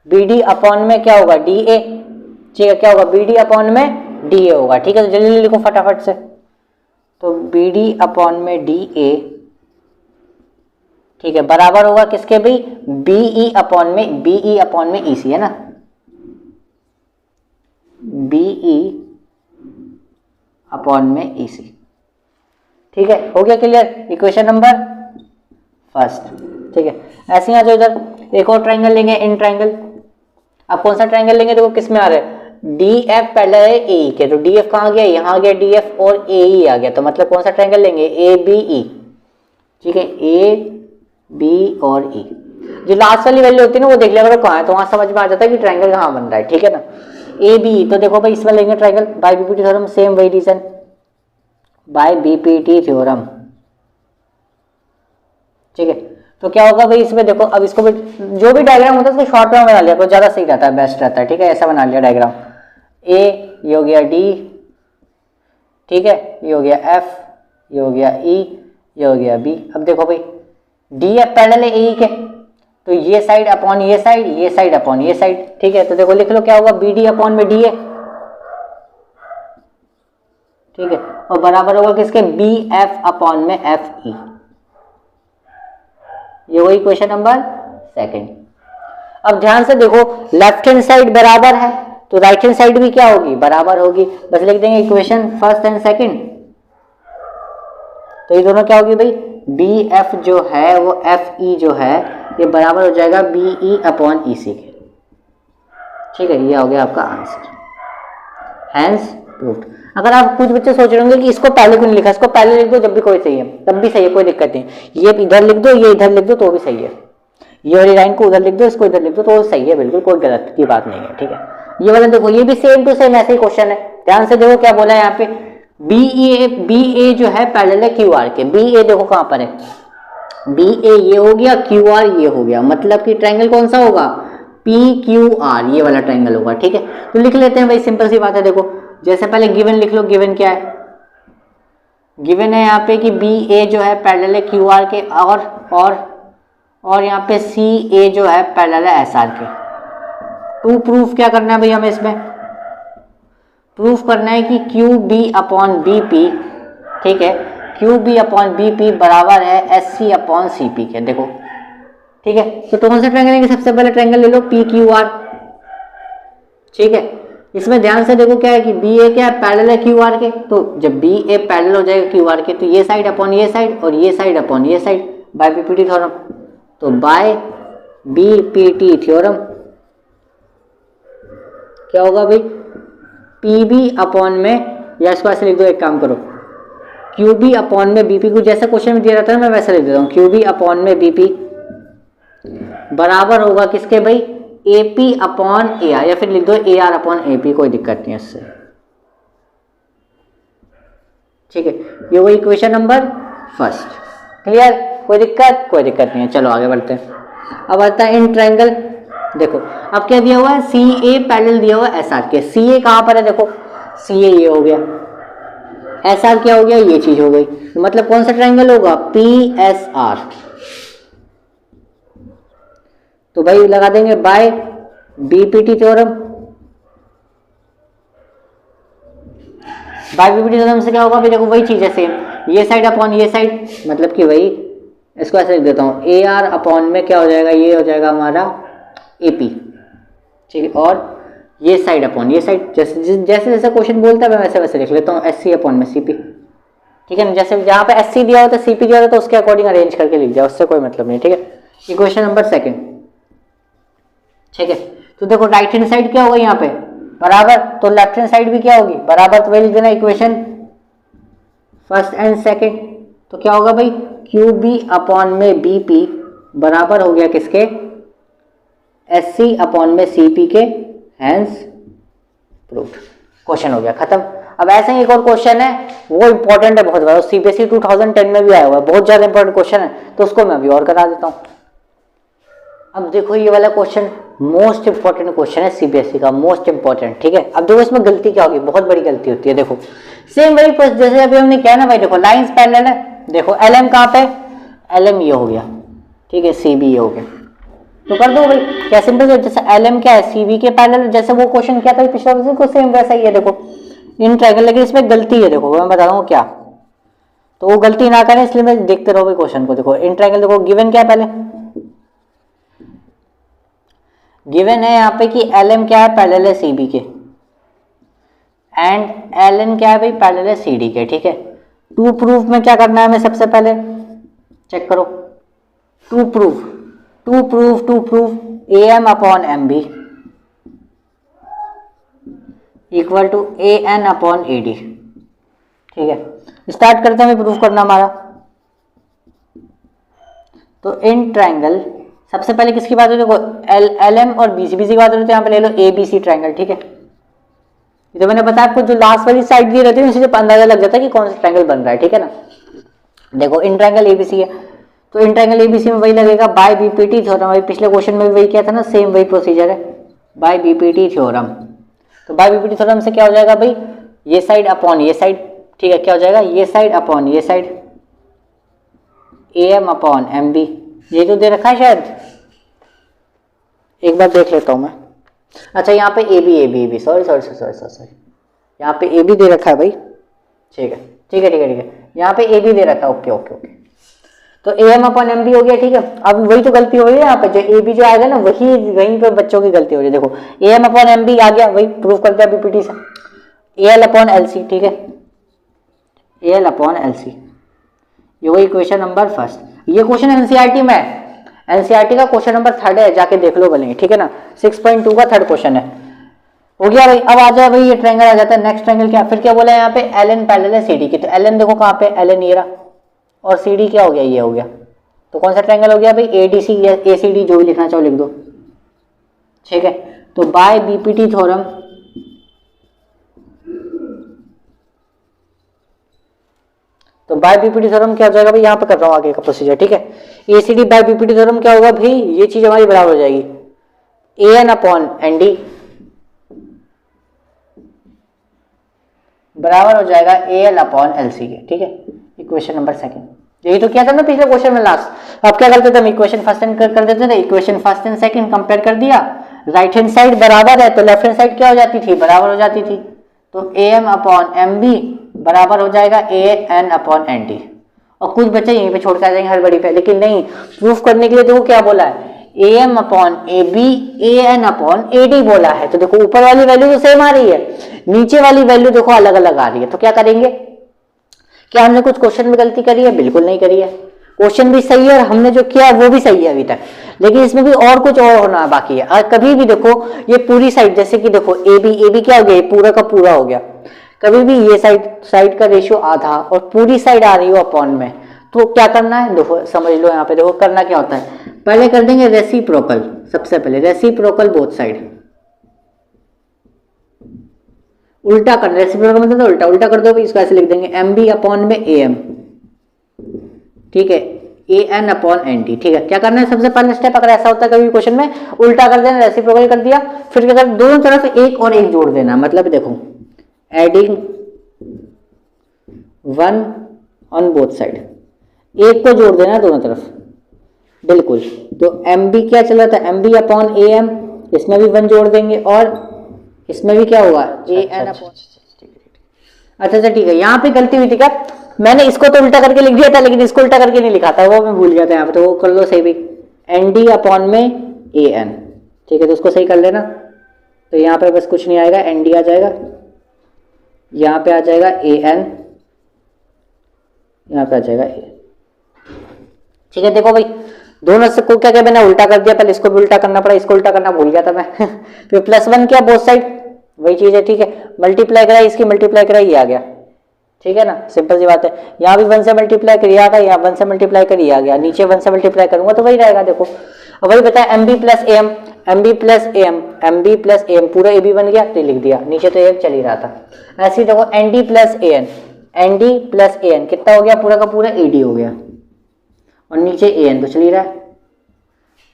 बी डी अपॉन में क्या होगा, डी ए, ठीक है, क्या होगा बी डी अपॉन में डी ए होगा, ठीक है। तो जल्दी लिखो फटाफट से, तो बी डी अपॉन में डी ए, ठीक है, बराबर होगा किसके भाई, बीई अपॉन में ई सी, है ना, बीई अपॉन में ई सी, ठीक है, हो गया क्लियर, इक्वेशन नंबर फर्स्ट, ठीक है। ऐसे ही आ जाओ इधर, एक और ट्राइंगल लेंगे, इन ट्राइंगल। अब कौन सा ट्राइंगल लेंगे, देखो किस में आ रहा है, डी एफ पैरेलल है ए ई के, तो डी एफ कहाँ गया, यहाँ आ गया डी एफ और ए ई आ गया, तो मतलब कौन सा ट्राइंगल लेंगे, ए बी ई, ठीक है, ए बी और ई। जो लास्ट वाली वैल्यू होती है ना वो देख लिया करो कहाँ है, तो वहां समझ में आ जाता है कि ट्राइंगल कहाँ बन रहा है, ठीक है ना। ए बी, तो देखो भाई इसमें लेंगे triangle by BPT theorem, same वही रीजन, बाय बीपीटी थ्योरम, ठीक है। तो क्या होगा भाई इसमें देखो, अब इसको भी जो भी डायग्राम होता है उसको शॉर्ट में बना लिया तो ज्यादा सही रहता है, बेस्ट रहता है, ठीक है। ऐसा बना लिया डायग्राम, ए ये हो गया डी, ठीक है, ये हो गया एफ, ये हो गया ई, ये हो गया बी। अब देखो भाई डी एफ पैरेलल है ए के, तो ये साइड अपॉन ये साइड, ये साइड अपॉन ये साइड, ठीक है। तो देखो लिख लो क्या होगा, बी डी अपॉन में डी ए, ठीक है, और बराबर होगा किसके, बी एफ अपॉन में एफ ई। ये वही क्वेश्चन नंबर सेकंड। अब ध्यान से देखो, लेफ्ट हैंड साइड बराबर है तो राइट हैंड साइड भी क्या होगी, बराबर होगी। बस लिख देंगे इक्वेशन फर्स्ट एंड सेकंड। तो ये दोनों क्या होगी भाई, बी एफ जो है वो एफ ई जो है ये बराबर हो जाएगा बी ई अपॉन ई सी के। ठीक है, ये हो गया आपका आंसर, हैंस प्रूव्ड। अगर आप कुछ बच्चे सोच रहे होंगे कि इसको पहले क्यों नहीं लिखा, इसको पहले लिख दो जब भी कोई सही है, तब भी सही है, कोई दिक्कत नहीं। ये इधर लिख दो, ये इधर लिख दो तो भी सही है। ये वाली लाइन को उधर लिख दो, इसको इधर लिख दो तो सही है, बिल्कुल कोई गलत की बात नहीं है। ठीक है, ये वाला देखो, ये भी सेम टू सेम ऐसे ही क्वेश्चन है। ध्यान से देखो क्या बोला है यहाँ पे, बी ए जो है पैरेलल है क्यू आर के। बी ए देखो कहां पर है, बी ए ये हो गया, क्यू आर ये हो गया, मतलब कि ट्रायंगल कौन सा होगा, पी क्यू आर, ये वाला ट्रायंगल होगा। ठीक है, तो लिख लेते हैं भाई, सिंपल सी बात है। देखो जैसे पहले गिवन लिख लो, गिवन क्या है, गिवन है यहाँ पे कि बी ए जो है पैरेलल है क्यू आर के, और यहाँ पे सी ए जो है पैरेलल है एस आर के। टू प्रूफ क्या करना है भाई हमें, इसमें प्रूफ करना है कि Q B upon B P, ठीक है, Q B upon B P बराबर है S C upon C P के। देखो ठीक है, तो कौन सा ट्रायंगल लेंगे, सबसे पहले ट्रायंगल ले लो पी क्यू आर। ठीक है, इसमें ध्यान से देखो क्या है कि बी ए क्या है, पैरेलल है क्यू आर के। तो जब बी ए पैरेलल हो जाएगा क्यू आर के तो ये साइड अपॉन ये साइड और ये साइड अपॉन ये साइड, बाय बीपीटी थ्योरम। तो बाय बीपीटी थ्योरम क्या होगा भाई, पी बी अपॉन में, या इसको ऐसे लिख दो, एक काम करो, क्यू बी अपॉन में बीपी को जैसा क्वेश्चन में दिया रहता है मैं वैसे लिख देता हूँ, क्यू बी अपॉन में बीपी बराबर होगा किसके भाई, A P upon A R, या फिर लिख दो A R upon A P, कोई दिक्कत नहीं है इससे। ठीक है, ये वही इक्वेशन नंबर फर्स्ट। क्लियर, कोई दिक्कत नहीं है। चलो आगे बढ़ते हैं। अब आता है इन ट्रायंगल। देखो अब क्या दिया हुआ है, सी ए पैरेलल दिया हुआ है एस आर के। सी ए कहां पर है, देखो सी ए ये हो गया, एस आर क्या हो गया, ये चीज हो गई। मतलब कौन सा ट्रायंगल होगा, पी एस आर। तो भाई लगा देंगे by BPT theorem. By BPT theorem से क्या होगा भाई, देखो वही चीज है सेम, ये साइड अपॉन ये साइड, मतलब कि वही, इसको ऐसे लिख देता हूं, ए आर अपॉन में क्या हो जाएगा, ये हो जाएगा हमारा ए पी। ठीक है, और ये साइड अपॉन ये साइड, जैसे जैसे क्वेश्चन बोलता है मैं वैसे वैसे लिख लेता हूँ, एस सी अपॉन में सी पी। ठीक है ना, जैसे जहाँ पे एस सी दिया होता है सी पी दिया होता है तो उसके अकॉर्डिंग अरेंज करके लिख जाओ, उससे कोई मतलब नहीं। ठीक है, इक्वेशन नंबर सेकंड। ठीक है, तो देखो राइट हैंड साइड क्या होगा यहाँ पे बराबर, तो लेफ्ट हैंड साइड भी क्या होगी बराबर, तो वही लिख देना इक्वेशन फर्स्ट एंड सेकंड। तो क्या होगा भाई, क्यू बी अपॉन में बी पी बराबर हो गया किसके, एस सी अपॉन में सी पी के, हैंस प्रूव्ड। क्वेश्चन हो गया खत्म। अब ऐसे ही एक और क्वेश्चन है, वो इंपॉर्टेंट है बहुत बड़ा, सीबीएसई 2010 में भी आया हुआ है, बहुत ज्यादा इंपॉर्टेंट क्वेश्चन है, तो उसको मैं अभी और करा देता हूँ। अब देखो ये वाला क्वेश्चन मोस्ट इंपॉर्टेंट क्वेश्चन है सीबीएसई का, मोस्ट इंपॉर्टेंट। ठीक है, अब देखो इसमें गलती क्या होगी, बहुत बड़ी गलती होती है। देखो सेम वही जैसे अभी हमने किया ना भाई, देखो लाइंस पैरेलल है, देखो एल एम कहाँ पे, एल एम ये हो गया, ठीक है, सी बी ये हो गया, तो कर दो भाई, क्या सिंपल है, जैसे एल एम क्या है, सी बी के पैरेलल, जैसे वो क्वेश्चन किया था पिछला क्वेश्चन को सेम वैसा ही है। देखो इन ट्रायंगल, लेकिन इसमें गलती है, देखो मैं बता रहा हूँ क्या, तो वो गलती ना करें इसलिए मैं देखते रहो भाई क्वेश्चन को। देखो इन ट्रायंगल, देखो गिवन क्या है, पहले गिवन है यहाँ पे कि एल एम क्या है, पैरेलल है सी बी के, एंड एल एन क्या है भाई, पैरेलल है सी डी के। ठीक है, टू प्रूफ में क्या करना है हमें, सबसे पहले चेक करो, to proof A M upon M B equal to A N upon A D. ठीक है, स्टार्ट करते हैं प्रूफ करना हमारा। तो इन ट्रायंगल सबसे पहले किसकी बात होती है, देखो एल एम और बी सी की बात होती है, यहाँ पे ले लो ए बी सी ट्रायंगल। ठीक है, ये तो मैंने बताया आपको, जो लास्ट वाली साइड दी रहती है उससे अंदाजा लग जाता है कि कौन सा ट्रायंगल बन रहा है। ठीक है ना, देखो इन ट्रायंगल एबीसी है, तो इन ट्रायंगल एबीसी में वही लगेगा बाय बीपीटी थ्योरम। अभी पिछले क्वेश्चन में भी वही किया था ना, सेम वही प्रोसीजर है, बाय बीपीटी थ्योरम। तो बाय बीपीटी थ्योरम से क्या हो जाएगा भाई, ये साइड अपॉन ये साइड। ठीक है, क्या हो जाएगा, ये साइड अपॉन ये side, A M upon M B. ये जो दे रखा है शायद, एक बार देख लेता हूं मैं। अच्छा यहाँ पे ए बी सॉरी, यहाँ पे ए बी दे रखा है भाई, ठीक है ठीक है ठीक है ठीक है, यहाँ पे ए बी दे रखा है, ओके ओके ओके। तो A M upon M B हो गया, ठीक है। अब वही तो गलती हो रही है यहाँ पे, जो ए बी जो आएगा ना वही वहीं पे बच्चों की गलती हो रही है। देखो A M upon M B आ गया, वही प्रूव करते हैं बीपीटी से। A L upon L C, ठीक है, A L upon L C, ये वही क्वेश्चन नंबर फर्स्ट। ये क्वेश्चन एनसीईआरटी में है, एनसीईआरटी का क्वेश्चन नंबर 3 है, जाके देख लो भले, ठीक है ना। 6.2 का 3rd क्वेश्चन है, हो गया भाई। अब आ जाए भाई ये ट्रायंगल आ जाता है। नेक्स्ट ट्रायंगल क्या, फिर क्या बोला है यहाँ पे, एल एन पैरेलल है सी डी की। तो एल एन देखो कहाँ पे, एल एन ये रहा, और सी डी क्या हो गया, ये हो गया। तो कौन सा ट्रायंगल हो गया भाई, ए डी सी या ए सी डी, जो भी लिखना चाहो लिख दो, ठीक है। तो बाय बीपीटी थ्योरम, तो बाय बीपीटी थ्योरम क्या हो जाएगा भाई, यहाँ पे कर रहा हूँ आगे का प्रोसीजर, ठीक है। A C D by BPT theorem क्या होगा भाई, ये चीज हमारी बराबर हो जाएगी A N upon N D बराबर हो जाएगा A L upon L C के, ठीक है। इक्वेशन नंबर 2, यही तो किया था ना पिछले क्वेश्चन में लास्ट। अब क्या करते थे हम, इक्वेशन फर्स्ट एंड कर देते थे, equation first and second compare कर दिया, राइट हैंड साइड बराबर है तो लेफ्ट हैंड साइड क्या हो जाती थी, बराबर हो जाती थी। तो A M upon M B बराबर हो जाएगा A N upon N T. और कुछ बच्चे यहीं पे छोड़ के आ जाएंगे हड़बड़ी पे, लेकिन नहीं, प्रूफ करने के लिए देखो क्या बोला है, A M upon A B A N upon A D बोला है। तो देखो ऊपर वाली वैल्यू तो सेम आ रही है, नीचे वाली वैल्यू देखो अलग अलग आ रही है। तो क्या करेंगे, क्या हमने कुछ क्वेश्चन में गलती करी है, बिल्कुल नहीं करी है। क्वेश्चन भी सही है और हमने जो किया वो भी सही है अभी तक, लेकिन इसमें भी और कुछ और होना बाकी है। और कभी भी देखो ये पूरी साइड, जैसे कि देखो ए बी क्या हो गया, ये पूरा का पूरा हो गया। कभी भी ये साइड का रेशियो आधा और पूरी साइड आ रही हो अपॉन में, तो क्या करना है, देखो समझ लो यहाँ पे, देखो करना क्या होता है, पहले कर देंगे रेसिप्रोकल। सबसे पहले रेसिप्रोकल बोथ साइड, उल्टा करना, रेसिप्रोकल मतलब तो उल्टा उल्टा कर दो, इसको ऐसे लिख देंगे एम बी अपॉन में ए एम, ठीक है, ए एन अपॉन एन टी, ठीक है। क्या करना है, सबसे पहला स्टेप, अगर ऐसा होता है कभी क्वेश्चन में, उल्टा कर देना, रेसिप्रोकल कर दिया, फिर क्या करना, दोनों तरफ एक और एक जोड़ देना। मतलब देखो एडिंग 1 ऑन बोथ साइड, एक को जोड़ देना दोनों तरफ, बिल्कुल। तो एम बी क्या चला था, M B upon A M, इसमें भी 1 जोड़ देंगे, और इसमें भी क्या होगा, ए एन अपॉन, अच्छा ठीक है। यहाँ पे गलती हुई थी क्या, मैंने इसको तो उल्टा करके लिख दिया था, लेकिन इसको उल्टा करके नहीं लिखा था, वो मैं भूल गया था यहाँ पे। तो वो कर लो सही भी, एन डी अपॉन में ए एन, ठीक है। तो उसको सही कर लेना। तो यहाँ पे बस कुछ नहीं आएगा, एन डी आ जाएगा, यहाँ पे आ जाएगा ए एन, यहाँ पे आ जाएगा ए, ठीक है। देखो भाई दोनों से को क्या क्या मैंने उल्टा कर दिया, पहले इसको भी उल्टा करना पड़ा, इसको उल्टा करना भूल गया था मैं फिर +1 किया बोथ साइड, वही चीज है, ठीक है। मल्टीप्लाई करा, इसकी मल्टीप्लाई करा, ये आ गया, ठीक है ना, सिंपल सी बात है। यहाँ भी 1 से मल्टीप्लाई करिए आगा, यहाँ 1 से मल्टीप्लाई करिए आ गया, नीचे 1 से मल्टीप्लाई करूंगा तो वही रहेगा। देखो अब वही बताया, M B plus A M, M B plus A M, M B plus A M, पूरा ए बी बन गया, तो लिख दिया, नीचे तो ए चल ही रहा था। ऐसे ही देखो N D plus A N, N D plus A N कितना हो गया, पूरा का पूरा ए डी हो गया, और नीचे ए एन तो चल ही रहा है।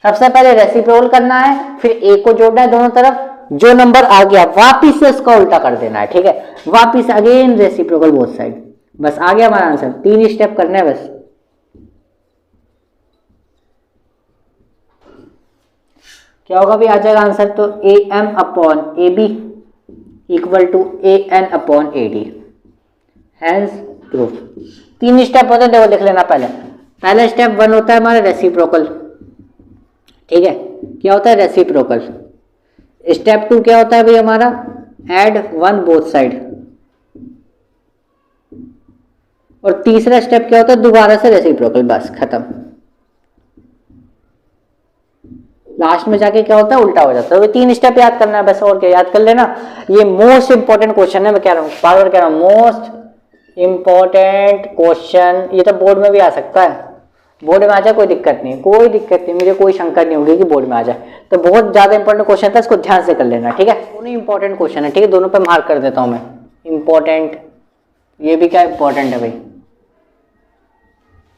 सबसे पहले रेसिप्रोकल करना है, फिर ए को जोड़ना है दोनों तरफ, जो नंबर आ गया वापिस से उसका उल्टा कर देना है, ठीक है। वापिस अगेन रेसिप्रोकल बोथ साइड, बस आ गया हमारा आंसर। 3 स्टेप करना है बस। क्या होगा भी, आ जाएगा आंसर। तो A M upon A B equal to A N upon A D, hence proof. 3 step होते हैं, देखो लिख लेना। पहला स्टेप 1 होता है हमारा रेसिप्रोकल, ठीक है। क्या होता है, रेसिप्रोकल। स्टेप 2 क्या होता है भाई हमारा, ऐड 1 बोथ साइड। और तीसरा स्टेप क्या होता है, दोबारा से रेसिप्रोकल, बस खत्म। लास्ट में जाके क्या होता है, उल्टा हो जाता है। तो 3 स्टेप याद करना है बस, और क्या याद कर लेना। ये मोस्ट इंपॉर्टेंट क्वेश्चन है, मैं कह रहा हूँ, बार बार कह रहा हूँ, मोस्ट इंपॉर्टेंट क्वेश्चन। ये तो बोर्ड में भी आ सकता है, बोर्ड में आ जाए कोई दिक्कत नहीं, कोई दिक्कत नहीं, मुझे कोई शंका नहीं होगी कि बोर्ड में आ जाए। तो बहुत ज्यादा इंपॉर्टेंट क्वेश्चन था, इसको ध्यान से कर लेना, ठीक है। दोनों इंपॉर्टेंट क्वेश्चन है, ठीक है, दोनों पे मार्क कर देता हूं मैं, इंपॉर्टेंट। ये भी क्या इंपॉर्टेंट है भाई,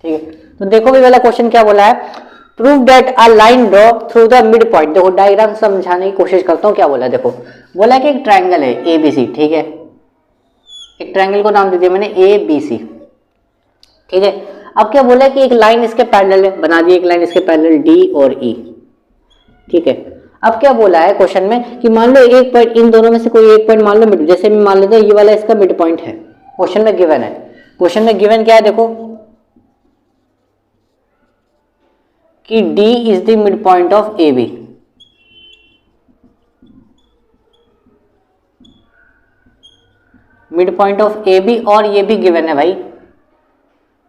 ठीक है। तो देखो भी वाला क्वेश्चन क्या बोला है, prove that a line draw through the mid point. देखो डायग्राम समझाने की कोशिश करता हूँ, क्या बोला है देखो। बोला कि एक ट्राइंगल है ए बी सी, ठीक है। एक ट्राइंगल को नाम दे दिया मैंने ए बी सी, ठीक है। अब क्या बोला है कि एक लाइन इसके पैरेलल है, बना दी एक लाइन इसके पैरेलल डी और ई, ठीक है। अब क्या बोला है क्वेश्चन में कि मान लो एक पॉइंट, इन दोनों में से कोई एक पॉइंट मान लो मिड, जैसे मैं मान लेता हूँ ये वाला इसका मिड पॉइंट है, क्वेश्चन में गिवन है, क्वेश्चन में गिवन क्या है देखो कि D is the mid point of A B. Mid point of A B, और ये भी गिवन है भाई,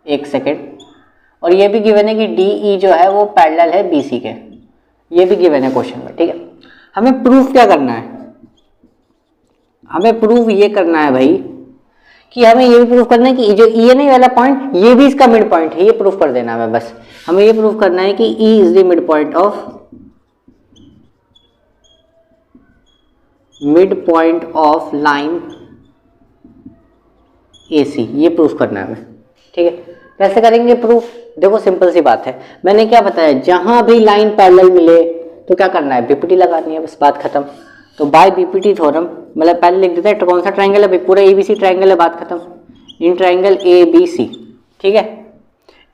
एक सेकेंड, और ये भी गिवन है कि डी ई जो है वो पैरेलल है बी सी के, ये भी गिवन है क्वेश्चन में। ठीक है, हमें प्रूफ क्या करना है, हमें प्रूफ ये करना है भाई कि हमें ये भी प्रूफ करना है कि जो ई है नहीं वाला पॉइंट, ये भी इसका मिड पॉइंट है, ये प्रूफ कर देना है बस। हमें ये प्रूफ करना है कि E is the mid point of line A C, ये प्रूफ करना है हमें। ठीक है, कैसे करेंगे प्रूफ, देखो सिंपल सी बात है, मैंने क्या बताया, जहां भी लाइन पैरेलल मिले तो क्या करना है, बीपीटी लगानी है, बस बात खत्म। तो बाय बीपीटी थ्योरम, मतलब पहले लिख देते हैं कौन सा ट्रायंगल है भाई, पूरा एबीसी ट्रायंगल है, बात खत्म। In triangle A B C, ठीक है,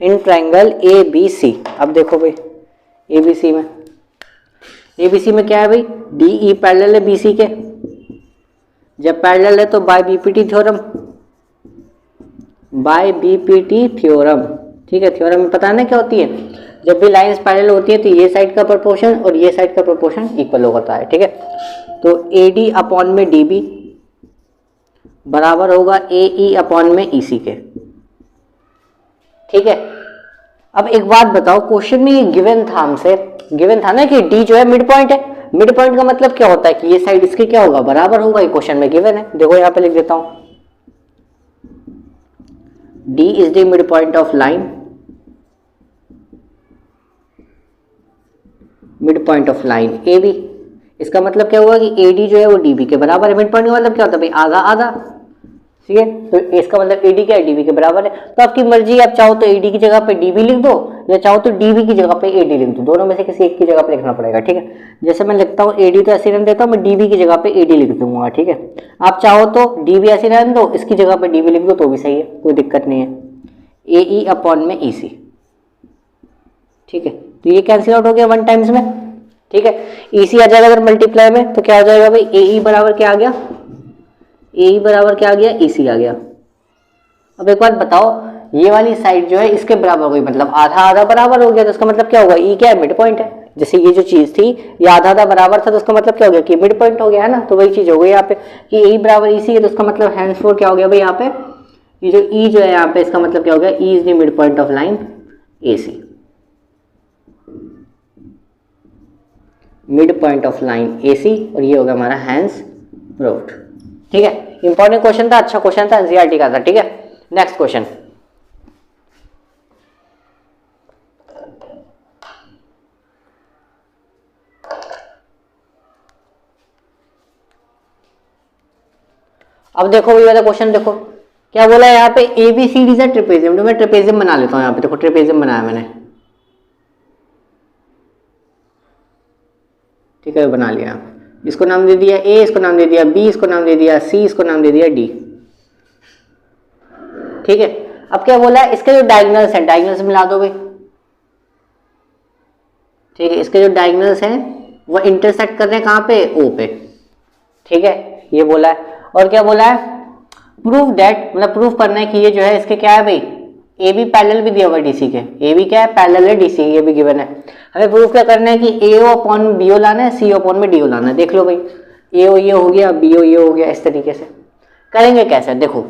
in triangle A B C. अब देखो भाई एबीसी में क्या है भाई, डी ई पैरेलल है बीसी के, जब पैरेलल है तो by BPT theorem, by BPT theorem. ठीक है, थ्योरम में पता है ना क्या होती है, जब भी लाइंस पैरेलल होती है तो ये साइड का प्रोपोर्शन और ये साइड का प्रोपोर्शन इक्वल होता है। ठीक है, तो AD अपॉन में DB बराबर होगा AE अपॉन में EC के। ठीक है, अब एक बात बताओ, क्वेश्चन में ये गिवन था, हमसे गिवन था ना कि D जो है मिड पॉइंट है। मिड पॉइंट का मतलब क्या होता है कि ये साइड इसके क्या होगा, बराबर होगा, ये क्वेश्चन में गिवन है। देखो यहाँ पे लिख देता हूं, D is the mid point of line, mid point of line A B. इसका मतलब क्या हुआ कि AD जो है वो DB के बराबर है। मिड पॉइंट का मतलब क्या होता है भाई, आधा आधा। ठीक है, तो इसका मतलब AD क्या है, DB के बराबर है। तो आपकी मर्जी, आप चाहो तो AD की जगह पे DB लिख दो, या चाहो तो DB की जगह पे AD लिख दो, दोनों में से किसी एक की जगह पे लिखना पड़ेगा। ठीक है, जैसे मैं लिखता हूँ AD तो ऐसे रहने देता हूँ, मैं DB की जगह पे AD लिख दूंगा। ठीक है, आप चाहो तो DB ऐसे रहने दो, इसकी जगह पे DB लिख दो तो भी सही है, कोई दिक्कत नहीं है। AE अपॉन में EC। ठीक है, तो ये कैंसिल आउट हो गया वन टाइम्स में। ठीक है, EC आ जाएगा अगर मल्टीप्लाई में तो क्या हो जाएगा भाई, AE बराबर क्या आ गया, AE बराबर क्या आ गया, EC आ गया। अब एक बात बताओ, ये वाली साइड जो है इसके बराबर हो गई, मतलब आधा आधा बराबर हो गया, तो इसका मतलब क्या होगा, E क्या है, मिड पॉइंट है। जैसे ये जो चीज थी ये आधा आधा बराबर था, तो उसका मतलब क्या हो गया कि मिड पॉइंट हो गया है ना। तो वही चीज हो गई यहाँ पे कि AE बराबर EC है, तो उसका मतलब हैंड्सफोर क्या हो गया भाई, यहाँ पे ये जो E जो है यहाँ पे, इसका मतलब क्या हो गया, E is the mid point of line AC, mid point of line AC, और ये होगा हमारा हैंस प्रूव्ड। ठीक है, इंपॉर्टेंट क्वेश्चन था, अच्छा क्वेश्चन था, एनसीईआरटी का था। ठीक है, नेक्स्ट क्वेश्चन, अब देखो ये वाला क्वेश्चन देखो क्या बोला है यहाँ पे, ABCD इज अ ट्रेपेजियम। तो मैं ट्रेपेजियम बना लेता हूँ, यहाँ पे देखो ट्रेपेजियम बनाया मैंने। ठीक है, बना लिया, इसको नाम दे दिया A, इसको नाम दे दिया B, इसको नाम दे दिया C, इसको नाम दे दिया D। ठीक है, अब क्या बोला है, इसके जो डायगोनल्स हैं, डायगोनल्स मिला दो भाई। ठीक है, इसके जो डायगोनल्स हैं वो इंटरसेक्ट कर रहे हैं कहाँ पे, O पे। ठीक है, ये बोला है, और क्या बोला है, प्रूफ दैट, मतलब प्रूफ करना है कि ये जो है इसके क्या है भाई, AB पैरेलल भी दिया हुआ है DC के, AB क्या है, पैरेलल है DC, ये भी गिवन है। हमें प्रूफ क्या करना है कि AO अपॉन BO लाना है, CO अपॉन में DO लाना है। देख लो भाई, AO ये हो गया, BO ये हो गया, इस तरीके से करेंगे। कैसे, देखो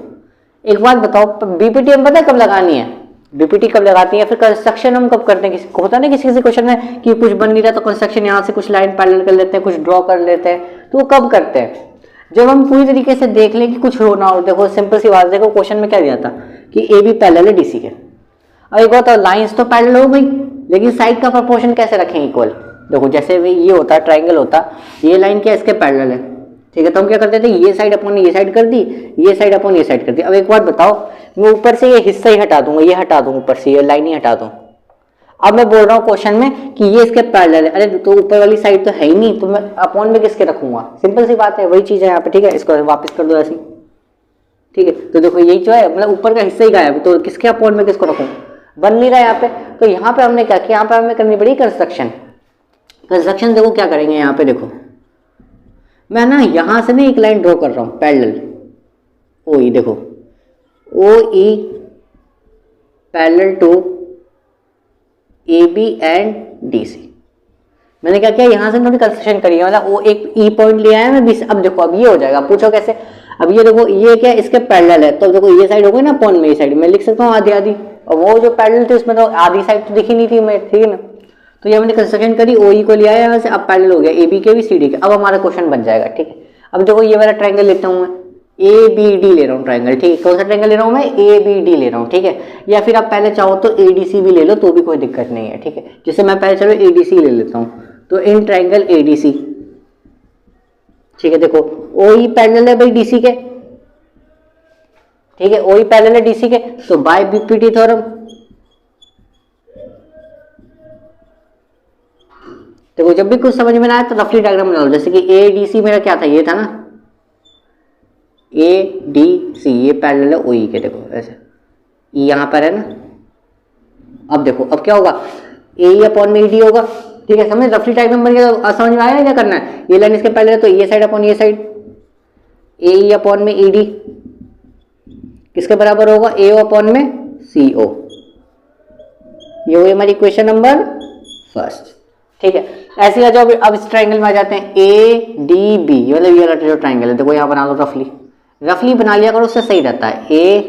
एक बात बताओ, BPT हम पता है कब लगानी है, BPT कब लगाती है, फिर कंस्ट्रक्शन हम कब करते हैं, किसी को होता है ना किसी किसी क्वेश्चन में कि कुछ बन नहीं रहा तो कंस्ट्रक्शन यहाँ से कुछ लाइन पैरेलल कर लेते हैं, कुछ ड्रॉ कर लेते हैं, तो वो कब करते हैं, जब हम पूरी तरीके से देख लें कि कुछ हो ना हो। देखो सिंपल सी बात, देखो क्वेश्चन में क्या दिया था कि AB पैरेलल है DC के। अब एक बात, लाइंस तो पैरेलल हो गई, लेकिन साइड का प्रोपोर्शन कैसे रखें इक्वल। देखो जैसे भी ये होता ट्रायंगल होता, ये लाइन क्या इसके पैरेलल है। ठीक है, तो हम क्या करते थे, ये साइड अपॉन ये साइड कर दी, ये साइड अपॉन ये साइड कर दी। अब एक बात बताओ, मैं ऊपर से ये हिस्सा ही हटा दूंगा, ये हटा दूं ऊपर से, ये लाइन ही हटा दूं। अब मैं बोल रहा हूँ क्वेश्चन में कि ये इसके पैरेलल है, अरे तो ऊपर वाली साइड तो है ही नहीं, तो मैं अपॉन में किसके रखूंगा, सिंपल सी बात है, वही चीज है यहाँ पे। ठीक है, इसको वापस कर दो ऐसे। ठीक है, तो देखो यही जो है, मतलब ऊपर का हिस्सा ही गायब, तो किसके अपॉन में किसको रखूँ, बन नहीं रहा यहाँ पे। तो यहाँ पे हमने क्या किया, यहाँ पे हमें करनी पड़ी कंस्ट्रक्शन। कंस्ट्रक्शन देखो क्या करेंगे, यहाँ पे देखो मैं ना यहाँ से ना एक लाइन ड्रॉ कर रहा हूँ पैरेलल, ओ ये देखो O E parallel to A B and D C. मैंने क्या किया, यहाँ से मैंने कंस्ट्रक्शन करी है, मतलब वो एक ई पॉइंट लिया है मैं। अब देखो अब ये हो जाएगा, पूछो कैसे। अब ये देखो ये क्या इसके पैरेलल है, तो देखो ये साइड हो गई ना पॉइंट में, ये साइड मैं लिख सकता हूँ आधी आधी, और वो जो पैरेलल थी उसमें तो आधी साइड तो दिखी नहीं थी मैं, ठीक है ना। तो ये मैंने कंस्ट्रक्शन करी, ओ ई को लिया है यहाँ से, अब पैरेलल हो गया ए बी के भी सी डी के। अब हमारा क्वेश्चन बन जाएगा, ठीक है। अब देखो ये वाला ट्राइंगल लेता हूँ मैं, ए बी डी ले रहा हूँ ट्राइंगल, ठीक है। कौन सा ट्राइंगल ले रहा हूँ मैं, ए बी डी ले रहा हूँ, ठीक है। या फिर आप पहले चाहो तो ए डी सी भी ले लो तो भी कोई दिक्कत नहीं है, ठीक है। जैसे मैं पहले चलो ए डी सी ले लेता हूँ, तो in triangle A D C, ठीक है। देखो ओ ई पैरेलल है भाई डी सी के, ठीक है। ओ ई पैरेलल है डी सी के, तो बाय बीपीटी थ्योरम देखो जब भी कुछ समझ में ना आए तो रफली डायग्राम बना लो। जैसे कि ए डी सी मेरा क्या था, ये था ना ए डी सी, ये पैरेलल है ओ ई के, देखो ऐसे ई यहाँ पर है ना। अब देखो अब क्या होगा, ए ई अपॉन में ई डी होगा, ठीक है। समझ, रफली डायग्राम बन गया। तो समझ में आया क्या करना है, ये लाइन इसके पैरेलल है तो ये साइड अपॉन ये साइड, ए ई अपॉन में ई डी किसके बराबर होगा, ए ओ अपॉन में सी ओ। ये हुई हमारी इक्वेशन नंबर फर्स्ट, ठीक है। ऐसे आ जाओ अब इस ट्राइंगल में आ जाते हैं, ए डी बी, मतलब ये वाला जो ट्राइंगल है देखो यहाँ बना लो, रफली बना लिया करो, उससे सही रहता है। ए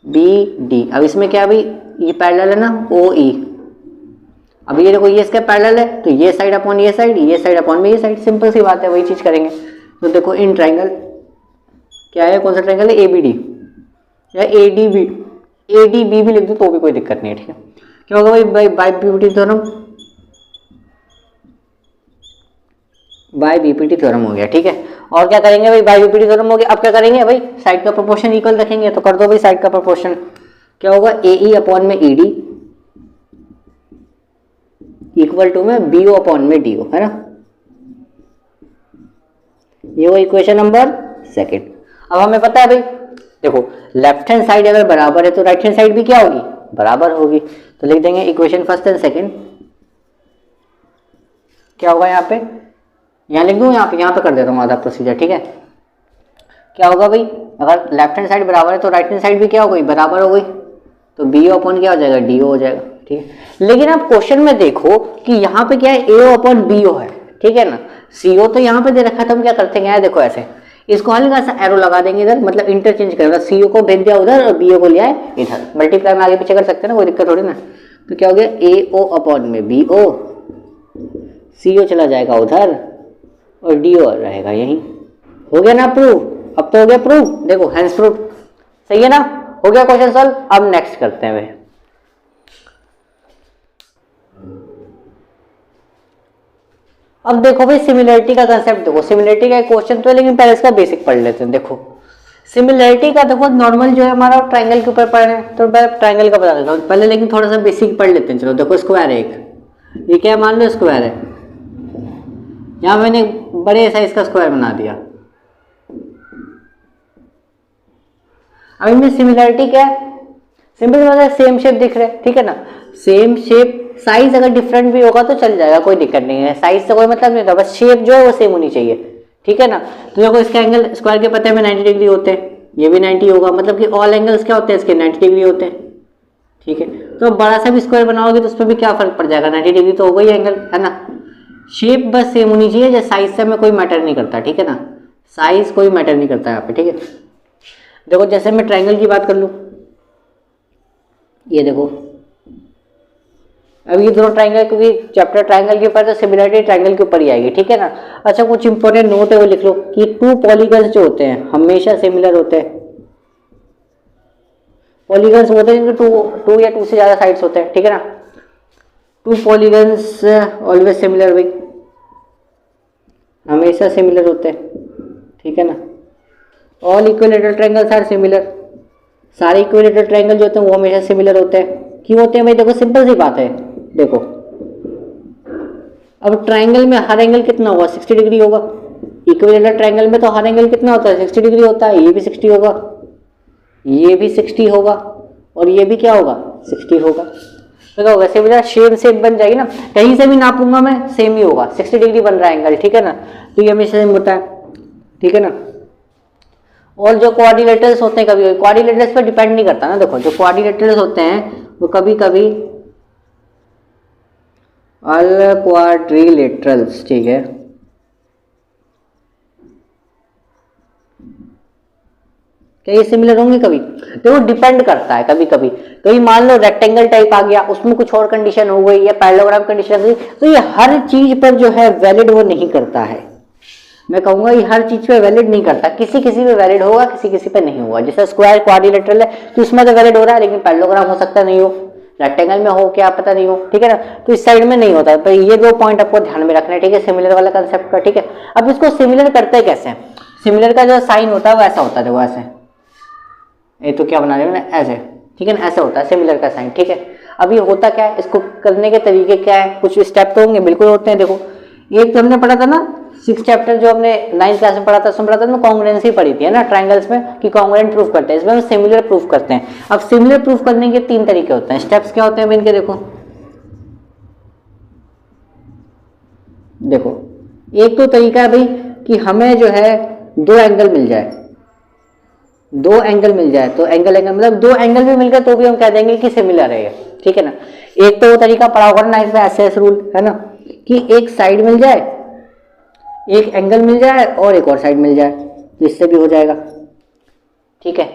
बी डी, अब इसमें क्या भाई ये पैरेलल है ना ओ ई, अब ये देखो ये इसका पैरेलल है तो ये साइड अपॉन ये साइड अपॉन में ये साइड, सिंपल सी बात है, वही चीज करेंगे। तो देखो इन ट्राइंगल क्या है, कौन सा ट्राइंगल है, ए बी डी या ए डी बी भी लिख दो तो भी कोई दिक्कत नहीं है, ठीक है। क्या होगा भाई, by BPT theorem, by BPT theorem हो गया, ठीक है। और क्या करेंगे भाई, बाय बीपीटी थ्योरम हो गया। अब क्या करेंगे भाई, साइड का प्रोपोर्शन इक्वल रखेंगे, तो कर दो भाई साइड का प्रोपोर्शन। क्या होगा, ए ई अपॉन में ई डी इक्वल टू में बी ओ अपॉन में डी ओ, है ना। ये वो इक्वेशन नंबर सेकंड। अब हमें पता है भाई, देखो लेफ्ट हैंड साइड अगर बराबर है तो राइट हैंड साइड भी क्या होगी, बराबर होगी। तो लिख देंगे इक्वेशन फर्स्ट एंड सेकंड। क्या होगा यहाँ पे, यहाँ लिख दूँ, यहाँ पे कर देता हूँ आधा प्रोसीजर, ठीक है। क्या होगा भाई, अगर लेफ्ट हैंड साइड बराबर है तो राइट हैंड साइड भी क्या हो गई, बराबर हो गई, तो बी ओ अपॉन क्या हो जाएगा, डी ओ हो जाएगा, ठीक है। लेकिन आप क्वेश्चन में देखो कि यहाँ पे क्या है, ए ओ अपॉन बी ओ है, ठीक है ना। सी ओ तो यहाँ पे दे रखा है, तो हम क्या करते हैं, देखो ऐसे इसको हल्का सा एरो लगा देंगे इधर, मतलब इंटरचेंज करेंगे, सी ओ को भेज दिया उधर और बी ओ को लिया है इधर, मल्टीप्लाई में आगे पीछे कर सकते हैं ना, कोई दिक्कत थोड़ी ना। तो क्या हो गया, ए ओ अपॉन में बी ओ, सी ओ चला जाएगा उधर और डी ओ रहेगा यहीं। हो गया ना प्रूव, अब तो हो गया प्रूव, देखो हैंस प्रूव, सही है ना, हो गया क्वेश्चन सॉल्व। अब नेक्स्ट करते हैं भाई, अब देखो भाई सिमिलरिटी का कंसेप्ट देखो, सिमिलरिटी का एक क्वेश्चन तो है लेकिन पहले इसका बेसिक पढ़ लेते हैं। देखो सिमिलरिटी का देखो नॉर्मल जो है हमारा ट्राइंगल के ऊपर पढ़ रहे हैं, तो मैं ट्राइंगल का बता देता हूँ पहले, लेकिन थोड़ा सा बेसिक पढ़ लेते हैं। चलो देखो स्क्वायर है एक, ये क्या मान लो स्क्वायर है, यहाँ मैंने बड़े साइज का स्क्वायर बना दिया। अब इनमें सिमिलरिटी क्या है, सिंपल मतलब सेम शेप दिख रहे हैं, ठीक है ना, सेम शेप, साइज अगर डिफरेंट भी होगा तो चल जाएगा, कोई दिक्कत नहीं है, साइज से कोई मतलब नहीं होता, बस शेप जो है वो सेम होनी चाहिए, ठीक है ना। तो देखो इसके एंगल स्क्वायर के पते में 90 डिग्री होते हैं, ये भी 90 होगा, मतलब कि ऑल एंगल्स क्या होते हैं इसके 90 डिग्री होते हैं, ठीक है। तो बड़ा सा भी स्क्वायर बनाओगे तो उसमें भी क्या फर्क पड़ जाएगा, 90 डिग्री तो होगा ही एंगल, है ना। शेप बस सेम होनी चाहिए, जैसे साइज से हमें कोई मैटर नहीं करता, ठीक है ना, साइज कोई मैटर नहीं करता यहाँ पे, ठीक है। देखो जैसे मैं ट्राइंगल की बात कर लूँ, ये देखो अब ये दोनों ट्राइंगल, क्योंकि चैप्टर ट्राइंगल के ऊपर तो सिमिलरिटी ट्राइंगल के ऊपर ही आएगी, ठीक है ना। अच्छा कुछ इंपॉर्टेंट नोट है वो लिख लो कि टू पॉलीगन्स जो होते हैं हमेशा सिमिलर होते हैं, पॉलीगन्स होते हैं जिनके टू या टू से ज़्यादा साइड्स होते हैं, ठीक है ना। टू पॉलीगन्स ऑलवेज सिमिलर भाई, हमेशा सिमिलर होते हैं, ठीक है ना। All equilateral triangles are similar, सारे इक्विलेटरल ट्रायंगल जो होते हैं वो हमेशा सिमिलर होते हैं। क्यों होते हैं भाई, देखो सिंपल सी बात है, देखो अब ट्रायंगल में हर एंगल कितना होगा, 60 डिग्री होगा। इक्विलेटरल ट्रायंगल में तो हर एंगल कितना होता है, 60 डिग्री होता है। ये भी 60 होगा, ये भी 60 होगा और ये भी क्या होगा, 60 होगा। तो क्या होगा, सिमिलर सेम सेम बन जाएगी ना, कहीं से भी नापूंगा मैं सेम ही होगा, 60 डिग्री बन रहा है एंगल, ठीक है ना। तो ये हमेशा सेम होता है, ठीक है ना। और जो क्वाड्रिलेटरल्स होते हैं कभी क्वाड्रिलेटरल्स पर डिपेंड नहीं करता ना, देखो जो क्वाड्रिलेटरल्स होते हैं वो कभी कभी ऑल क्वाड्रिलेटरल्स, ठीक है, क्या ये सिमिलर होंगे कभी, देखो डिपेंड करता है, कभी कभी कभी मान लो रेक्टेंगल टाइप आ गया, उसमें कुछ और कंडीशन हो गई या पैरेललोग्राम कंडीशन हो गई, तो ये हर चीज पर जो है वैलिड वो नहीं करता है। मैं कहूंगा ये हर चीज पे वैलिड नहीं करता, किसी किसी पे वैलिड होगा, किसी किसी पे नहीं होगा। जैसे स्क्वायर क्वाड्रिलेटरल है तो इसमें तो वैलिड हो रहा है, लेकिन पैरेललोग्राम हो सकता नहीं हो, रेक्टेंगल में हो क्या पता नहीं हो, ठीक है ना, तो इस साइड में नहीं होता है। पर ये दो पॉइंट आपको ध्यान में रखना है, ठीक है, सिमिलर वाला कंसेप्ट का, ठीक है। अब इसको सिमिलर करते हैं कैसे, सिमिलर का जो साइन होता है वो ऐसा होता है, देखो ऐसे, ये तो क्या बना रहे हो ना, ऐसे, ठीक है ना, ऐसा होता है सिमिलर का साइन, ठीक है। अब ये होता क्या है, इसको करने के तरीके क्या है, कुछ स्टेप तो होंगे, बिल्कुल होते हैं। देखो एक तो हमने पढ़ा था ना 6 चैप्टर जो हमने 9th क्लास में पढ़ा था, उसमें पढ़ा था ना कॉन्ग्रुएंसी पढ़ी थी, है ना, ट्रायंगल्स में कि कॉन्ग्रुएंट प्रूफ करते हैं, इसमें हम सिमिलर प्रूफ करते हैं। अब सिमिलर प्रूफ करने के 3 तरीके होते हैं, स्टेप्स क्या होते हैं इनके, देखो देखो एक तो तरीका है भाई कि हमें जो है 2 एंगल मिल जाए, 2 एंगल मिल जाए, तो एंगल मतलब 2 एंगल भी मिल गए तो भी हम कह देंगे कि सिमिलर है, ठीक है ना। एक तो वो तरीका पढ़ा होगा ना इसमें एसएस रूल, है ना, कि एक साइड मिल जाए, एक एंगल मिल जाए और एक और साइड मिल जाए, तो इससे भी हो जाएगा, ठीक है।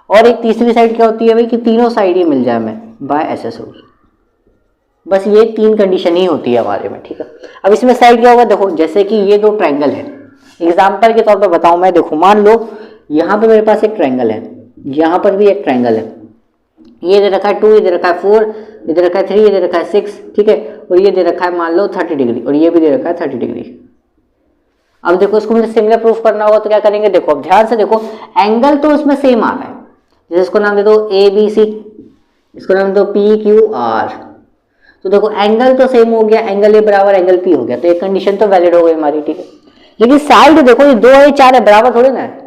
और एक तीसरी साइड क्या होती है भाई कि तीनों साइड ही मिल जाए हमें बाय एसएस रूल, बस ये 3 कंडीशन ही होती है हमारे में, ठीक है। अब इसमें साइड क्या होगा, देखो जैसे कि ये 2 ट्रायंगल है, एग्जाम्पल के तौर पर बताऊं मैं, देखो मान लो यहाँ पे मेरे पास एक ट्रायंगल है, यहाँ पर भी एक ट्रायंगल है, ये दे रखा है 2, ये दे रखा है 4, ये दे रखा है 3, ये दे रखा है 6, ठीक है, और ये दे रखा है मान लो 30 डिग्री, और ये भी दे रखा है 30 डिग्री। अब देखो इसको मुझे सिमिलर प्रूफ करना होगा तो क्या करेंगे, देखो अब ध्यान से देखो, एंगल तो इसमें सेम आ रहा है, जैसे इसको नाम दे दो ABC, इसको नाम दो PQR, तो देखो एंगल तो सेम हो गया, एंगल ए बराबर एंगल P हो गया, तो एक कंडीशन तो वैलिड हो गई हमारी, ठीक है। लेकिन साइड देखो ये 2 है 4 है, बराबर थोड़ी ना है।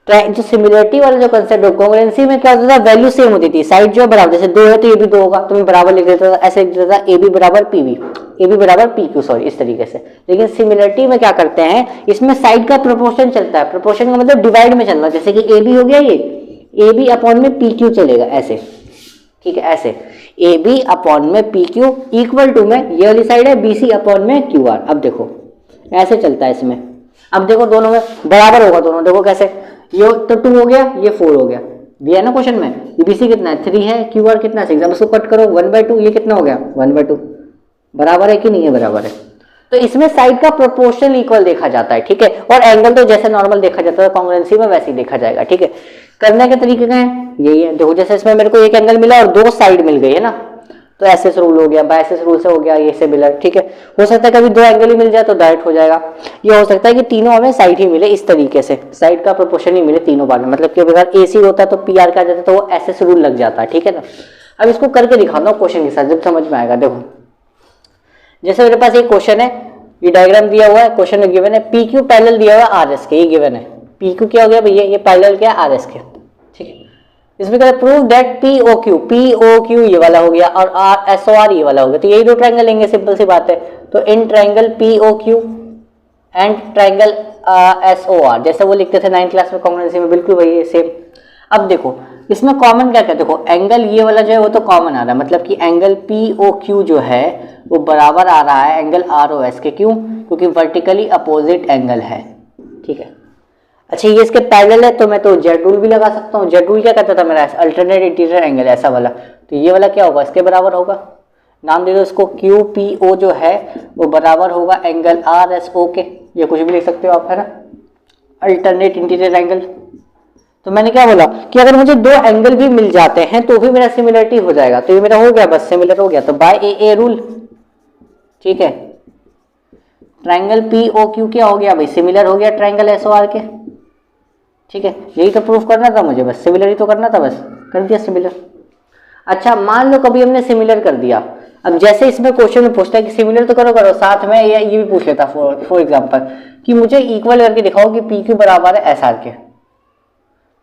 जो सिमिलरिटी वाला जो कंसेप्ट है, कॉन्ग्रुएंसी में क्या होता था, वैल्यू सेम होती थी, साइड जो है बराबर, जैसे 2 है तो ये भी 2 होगा, तो मैं बराबर लिख देता था, ऐसे लिख देता था AB बराबर PB, AB बराबर PQ, सॉरी, इस तरीके से। लेकिन सिमिलरिटी में क्या करते हैं, इसमें साइड का प्रोपोर्शन चलता है, प्रोपोर्शन का मतलब डिवाइड में चलना, जैसे कि AB हो गया, ये AB अपॉन में PQ चलेगा ऐसे, ठीक है, ऐसे AB अपॉन में PQ इक्वल टू में ये वाली साइड है BC अपॉन में QR। अब देखो ऐसे चलता है इसमें, अब देखो दोनों में बराबर होगा, दोनों देखो कैसे, ये तो 2 हो गया, ये 4 हो गया, दिया ना क्वेश्चन में, ये BC कितना है 3 है, QR कितना है 6, अब इसको कट करो 1/2, ये कितना हो गया 1/2, बराबर है कि नहीं है, बराबर है। तो इसमें साइड का प्रोपोर्शन इक्वल देखा जाता है, ठीक है, और एंगल तो जैसे नॉर्मल देखा जाता है कॉन्ग्रुएंसी में वैसे ही देखा जाएगा, ठीक है। करने के तरीके क्या है, यही है, देखो जैसे इसमें मेरे को एक एंगल मिला और 2 साइड मिल गई है ना, तो एसएस रूल हो गया, बाय एसएस रूल से हो गया ये सिमिलर, ठीक है। हो सकता है कभी 2 एंगल ही मिल जाए तो डायरेक्ट हो जाएगा, ये हो सकता है कि तीनों हमें साइड ही मिले, इस तरीके से साइड का प्रोपोर्शन ही मिले तीनों बार में, मतलब कि अगर AC होता तो PR का जाता तो वो एसएस रूल लग जाता है, ठीक है ना। अब इसको करके दिखाता हूँ क्वेश्चन के साथ, जब समझ में आएगा। देखो जैसे मेरे पास एक क्वेश्चन है, ये डायग्राम दिया हुआ है, क्वेश्चन में गिवन है PQ पैरेलल दिया हुआ है RS के, ये गिवन है, PQ क्या हो गया भैया, ये पैरेलल क्या है RS के, ठीक है। इसमें कहते हैं प्रूव दैट POQ ये वाला हो गया और SOR ये वाला हो गया, तो यही 2 ट्रायंगल लेंगे, सिंपल सी बात है। तो in triangle POQ and triangle SOR, जैसे वो लिखते थे 9th क्लास में कॉन्ग्रुएंसी में, बिल्कुल वही है सेम। अब देखो इसमें कॉमन क्या क्या, देखो एंगल ये वाला जो है वो तो कॉमन आ रहा है, मतलब कि एंगल POQ जो है वो बराबर आ रहा है एंगल ROS के, क्यों, क्योंकि वर्टिकली अपोजिट एंगल है, ठीक है। अच्छा ये इसके पैरेलल है तो मैं तो जेड रूल भी लगा सकता हूँ, जेड रूल क्या कहता था मेरा, अल्टरनेट इंटीरियर एंगल ऐसा वाला, तो ये वाला क्या होगा, इसके बराबर होगा, नाम दे दो इसको QPO जो है वो बराबर होगा एंगल RSO के, ये कुछ भी लिख सकते हो आप, है ना, अल्टरनेट इंटीरियर एंगल। तो मैंने क्या बोला कि अगर मुझे 2 एंगल भी मिल जाते हैं तो भी मेरा सिमिलरिटी हो जाएगा, तो ये मेरा हो गया, बस सिमिलर हो गया, तो बाय AA रूल, ठीक है। ट्रायंगल POQ क्या हो गया भाई, सिमिलर हो गया ट्रायंगल SOR के, ठीक है। यही तो प्रूफ करना था मुझे, बस सिमिलर ही तो करना था, बस कर दिया सिमिलर। अच्छा मान लो कभी हमने सिमिलर कर दिया, अब जैसे इसमें क्वेश्चन में पूछता है कि सिमिलर तो करो करो, साथ में ये भी पूछ लेता फॉर एग्जांपल कि मुझे इक्वल करके दिखाओ कि PQ बराबर है SR के,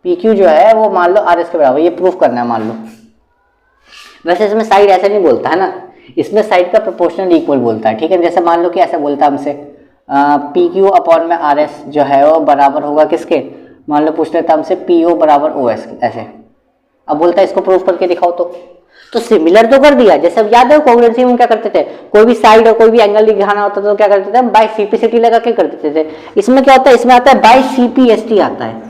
PQ जो है वो मान लो RS के बराबर, ये प्रूफ करना है मान लो। वैसे इसमें साइड ऐसे नहीं बोलता है ना, इसमें साइड का प्रोपोर्शनल इक्वल बोलता है, ठीक है। जैसे मान लो कि ऐसा बोलता है हमसे PQ अपॉन में RS जो है वो बराबर होगा किसके, मान लो पूछ लेता हमसे PO बराबर OS ऐसे, अब बोलता है इसको प्रूफ करके दिखाओ। तो सिमिलर तो कर दिया। जैसे अब याद है कॉन्ग्रुएंसी में क्या करते थे, कोई भी साइड और कोई भी एंगल दिखाना होता था तो क्या करते थे हम, बाय CPCT लगा के कर देते थे। इसमें क्या होता है, इसमें आता है बाय CPST आता है,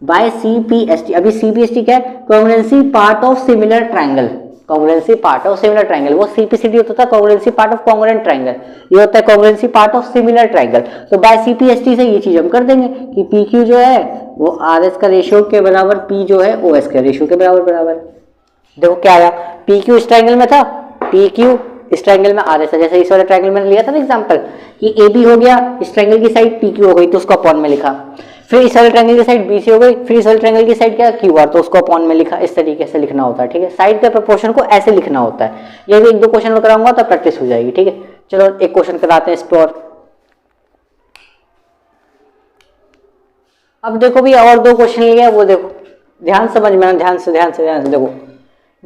बाय CPST। अभी CPST क्या है, congruency part of similar triangle, congruency part of similar triangle. वो CPCT होता था congruency part of congruent triangle, ये होता है congruency part of similar triangle. तो बाय CPST से ये चीज हम कर देंगे कि PQ जो है वो RS का रेशियो के बराबर, P जो है OS के रेशियो के बराबर है। देखो क्या आया, PQ इस ट्रायंगल में था, PQ इस ट्रायंगल में RS है। जैसे इस वाले ट्रायंगल में लिया था ना एग्जांपल कि AB हो गया, इस ट्रायंगल की साइड PQ हो गई तो उसको अपॉन में लिखा। फिर इस वाले ट्रायंगल की साइड BC हो गई, फिर इस वाले ट्रायंगल की साइड क्या QR, तो उसको अपॉन में लिखा। इस तरीके से लिखना होता है, ठीक है। साइड के प्रोपोर्शन को ऐसे लिखना होता है। ये भी 1-2 क्वेश्चन में कराऊंगा तो प्रैक्टिस हो जाएगी, ठीक है। चलो एक क्वेश्चन कराते हैं इस पर। अब देखो भी और 2 क्वेश्चन लिया, वो देखो ध्यान समझ में, ध्यान से देखो।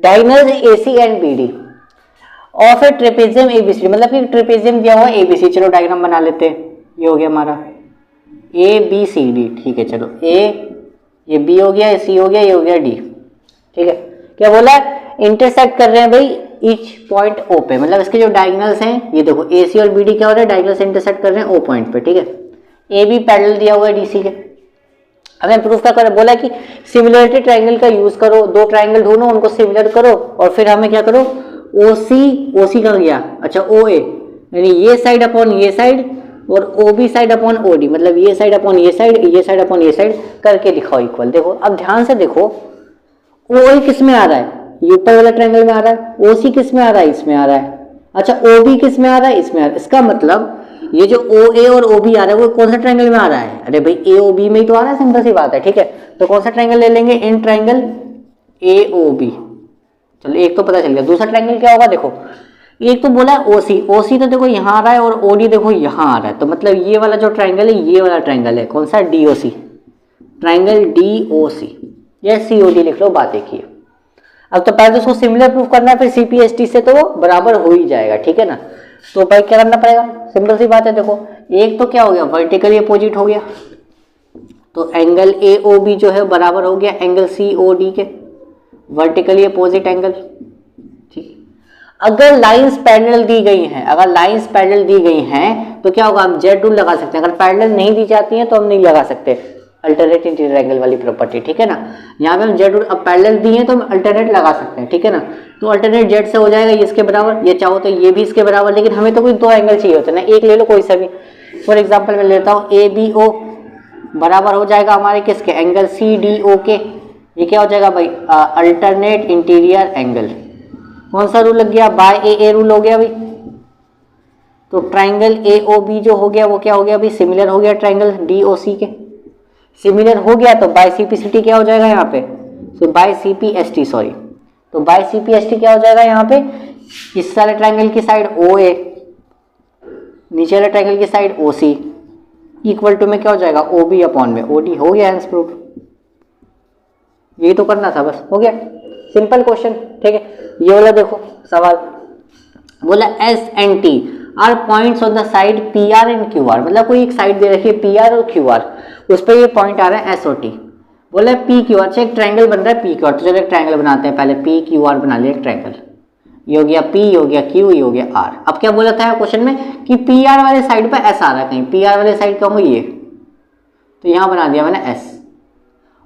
Diagonals AC and BD of A trapezium ABC, मतलब कि ट्रेपेजियम दिया हुआ ABC। चलो डायग्राम बना लेते हैं। ये हो गया हमारा ABCD, ठीक है। चलो A, ये B हो गया, C हो गया, ये हो गया D, ठीक है। क्या बोला है, इंटरसेक्ट कर रहे हैं भाई ईच पॉइंट O पे, मतलब इसके जो डायगोनल्स हैं ये देखो AC और BD क्या हो रहा है, डायगोनल से इंटरसेक्ट कर रहे हैं O पॉइंट पे, ठीक है। AB पैरेलल दिया हुआ है DC के। हमें प्रूफ क्या कर बोला कि सिमिलरिटी ट्रायंगल का यूज करो, 2 ट्रायंगल ढूंढो, उनको सिमिलर करो और फिर हमें क्या करो, OC का गया, अच्छा OA, यानी ये साइड अपॉन ये साइड और OB साइड अपॉन OD, मतलब ये साइड अपॉन ये साइड, ये साइड अपॉन ये साइड करके दिखाओ इक्वल। देखो अब ध्यान से देखो, OA किस में आ रहा है, ये ऊपर वाला ट्रायंगल में आ रहा है। OC किस में आ रहा है, इसमें आ रहा है। अच्छा OB किस में आ रहा है, इसमें आ रहा है। इसका मतलब ये जो OA और OB आ रहा है वो कौन सा ट्रायंगल में आ रहा है, अरे भाई AOB में ही तो आ रहा है, सिंपल सी बात है, ठीक है। तो कौन सा ट्रायंगल ले लेंगे, इन ट्रायंगल AOB। चलो एक तो पता चल गया। दूसरा ट्रायंगल क्या होगा, देखो एक तो बोला है OC तो देखो यहाँ आ रहा है और OD देखो यहाँ आ रहा है, तो मतलब ये वाला जो ट्रायंगल है ये वाला ट्रायंगल है, कौन सा, DOC, ट्रायंगल DOC या COD लिख लो, बात एक ही है। अब तो पहले तो उसको सिमिलर प्रूफ करना है, फिर CPST से तो वो बराबर हो ही जाएगा, ठीक है ना। तो भाई क्या करना पड़ेगा, सिंपल सी बात है। देखो एक तो क्या हो गया, वर्टिकली अपोजिट हो गया, तो एंगल AOB जो है बराबर हो गया एंगल COD के, वर्टिकली अपोजिट एंगल, ठीक। अगर लाइंस पैरेलल दी गई हैं, अगर लाइंस पैरेलल दी गई हैं तो क्या होगा, हम Z रूल लगा सकते हैं। अगर पैरेलल नहीं दी जाती हैं तो हम नहीं लगा सकते अल्टरनेट इंटीरियर एंगल वाली प्रॉपर्टी, ठीक है ना। यहाँ पे हम Z रूल, अब पैरेलल दी है तो हम अल्टरनेट लगा सकते हैं, ठीक है ना। तो अल्टरनेट Z से हो जाएगा ये इसके बराबर, ये चाहो तो ये भी इसके बराबर, लेकिन हमें तो कोई 2 एंगल चाहिए होते हैं ना, एक ले लो कोई सा भी। फॉर एग्जाम्पल मैं लेता हूँ ABO बराबर हो जाएगा हमारे किसके, एंगल CDO के। ये क्या हो जाएगा भाई, अल्टरनेट इंटीरियर एंगल। कौन सा रूल लग गया, बाय AA रूल हो गया भाई। तो ट्राइंगल AOB जो हो गया वो क्या हो गया भाई, सिमिलर हो गया ट्राइंगल DOC के। सिमिलर हो गया तो बाय CPST क्या हो जाएगा यहाँ पे, तो बाय CPST सॉरी, तो बाय CPST क्या हो जाएगा यहाँ पे, इस वाले ट्राइंगल की साइड OA, नीचे वाले ट्राइंगल की साइड OC, इक्वल टू में क्या हो जाएगा OB अपॉन में OD। हो गया आंसर प्रूफ। यही तो करना था, बस हो गया, सिंपल क्वेश्चन, ठीक है। ये वाला देखो सवाल बोला S and T are points on the side PR and QR, मतलब कोई एक साइड दे रखी है PR और QR, उस पर ये पॉइंट आ रहा है S और T। बोला PQR, अच्छा एक ट्रायंगल बन रहा है PQR, तो चलो एक ट्रायंगल बनाते हैं, पहले PQR बना लिया एक ट्रायंगल। ये हो गया P, ये हो गया Q, ये हो गया R। अब क्या बोला था क्वेश्चन में कि PR वाले साइड पर S आ रहा है, कहीं PR वाले साइड का हो ये, तो यहाँ बना दिया मैंने S,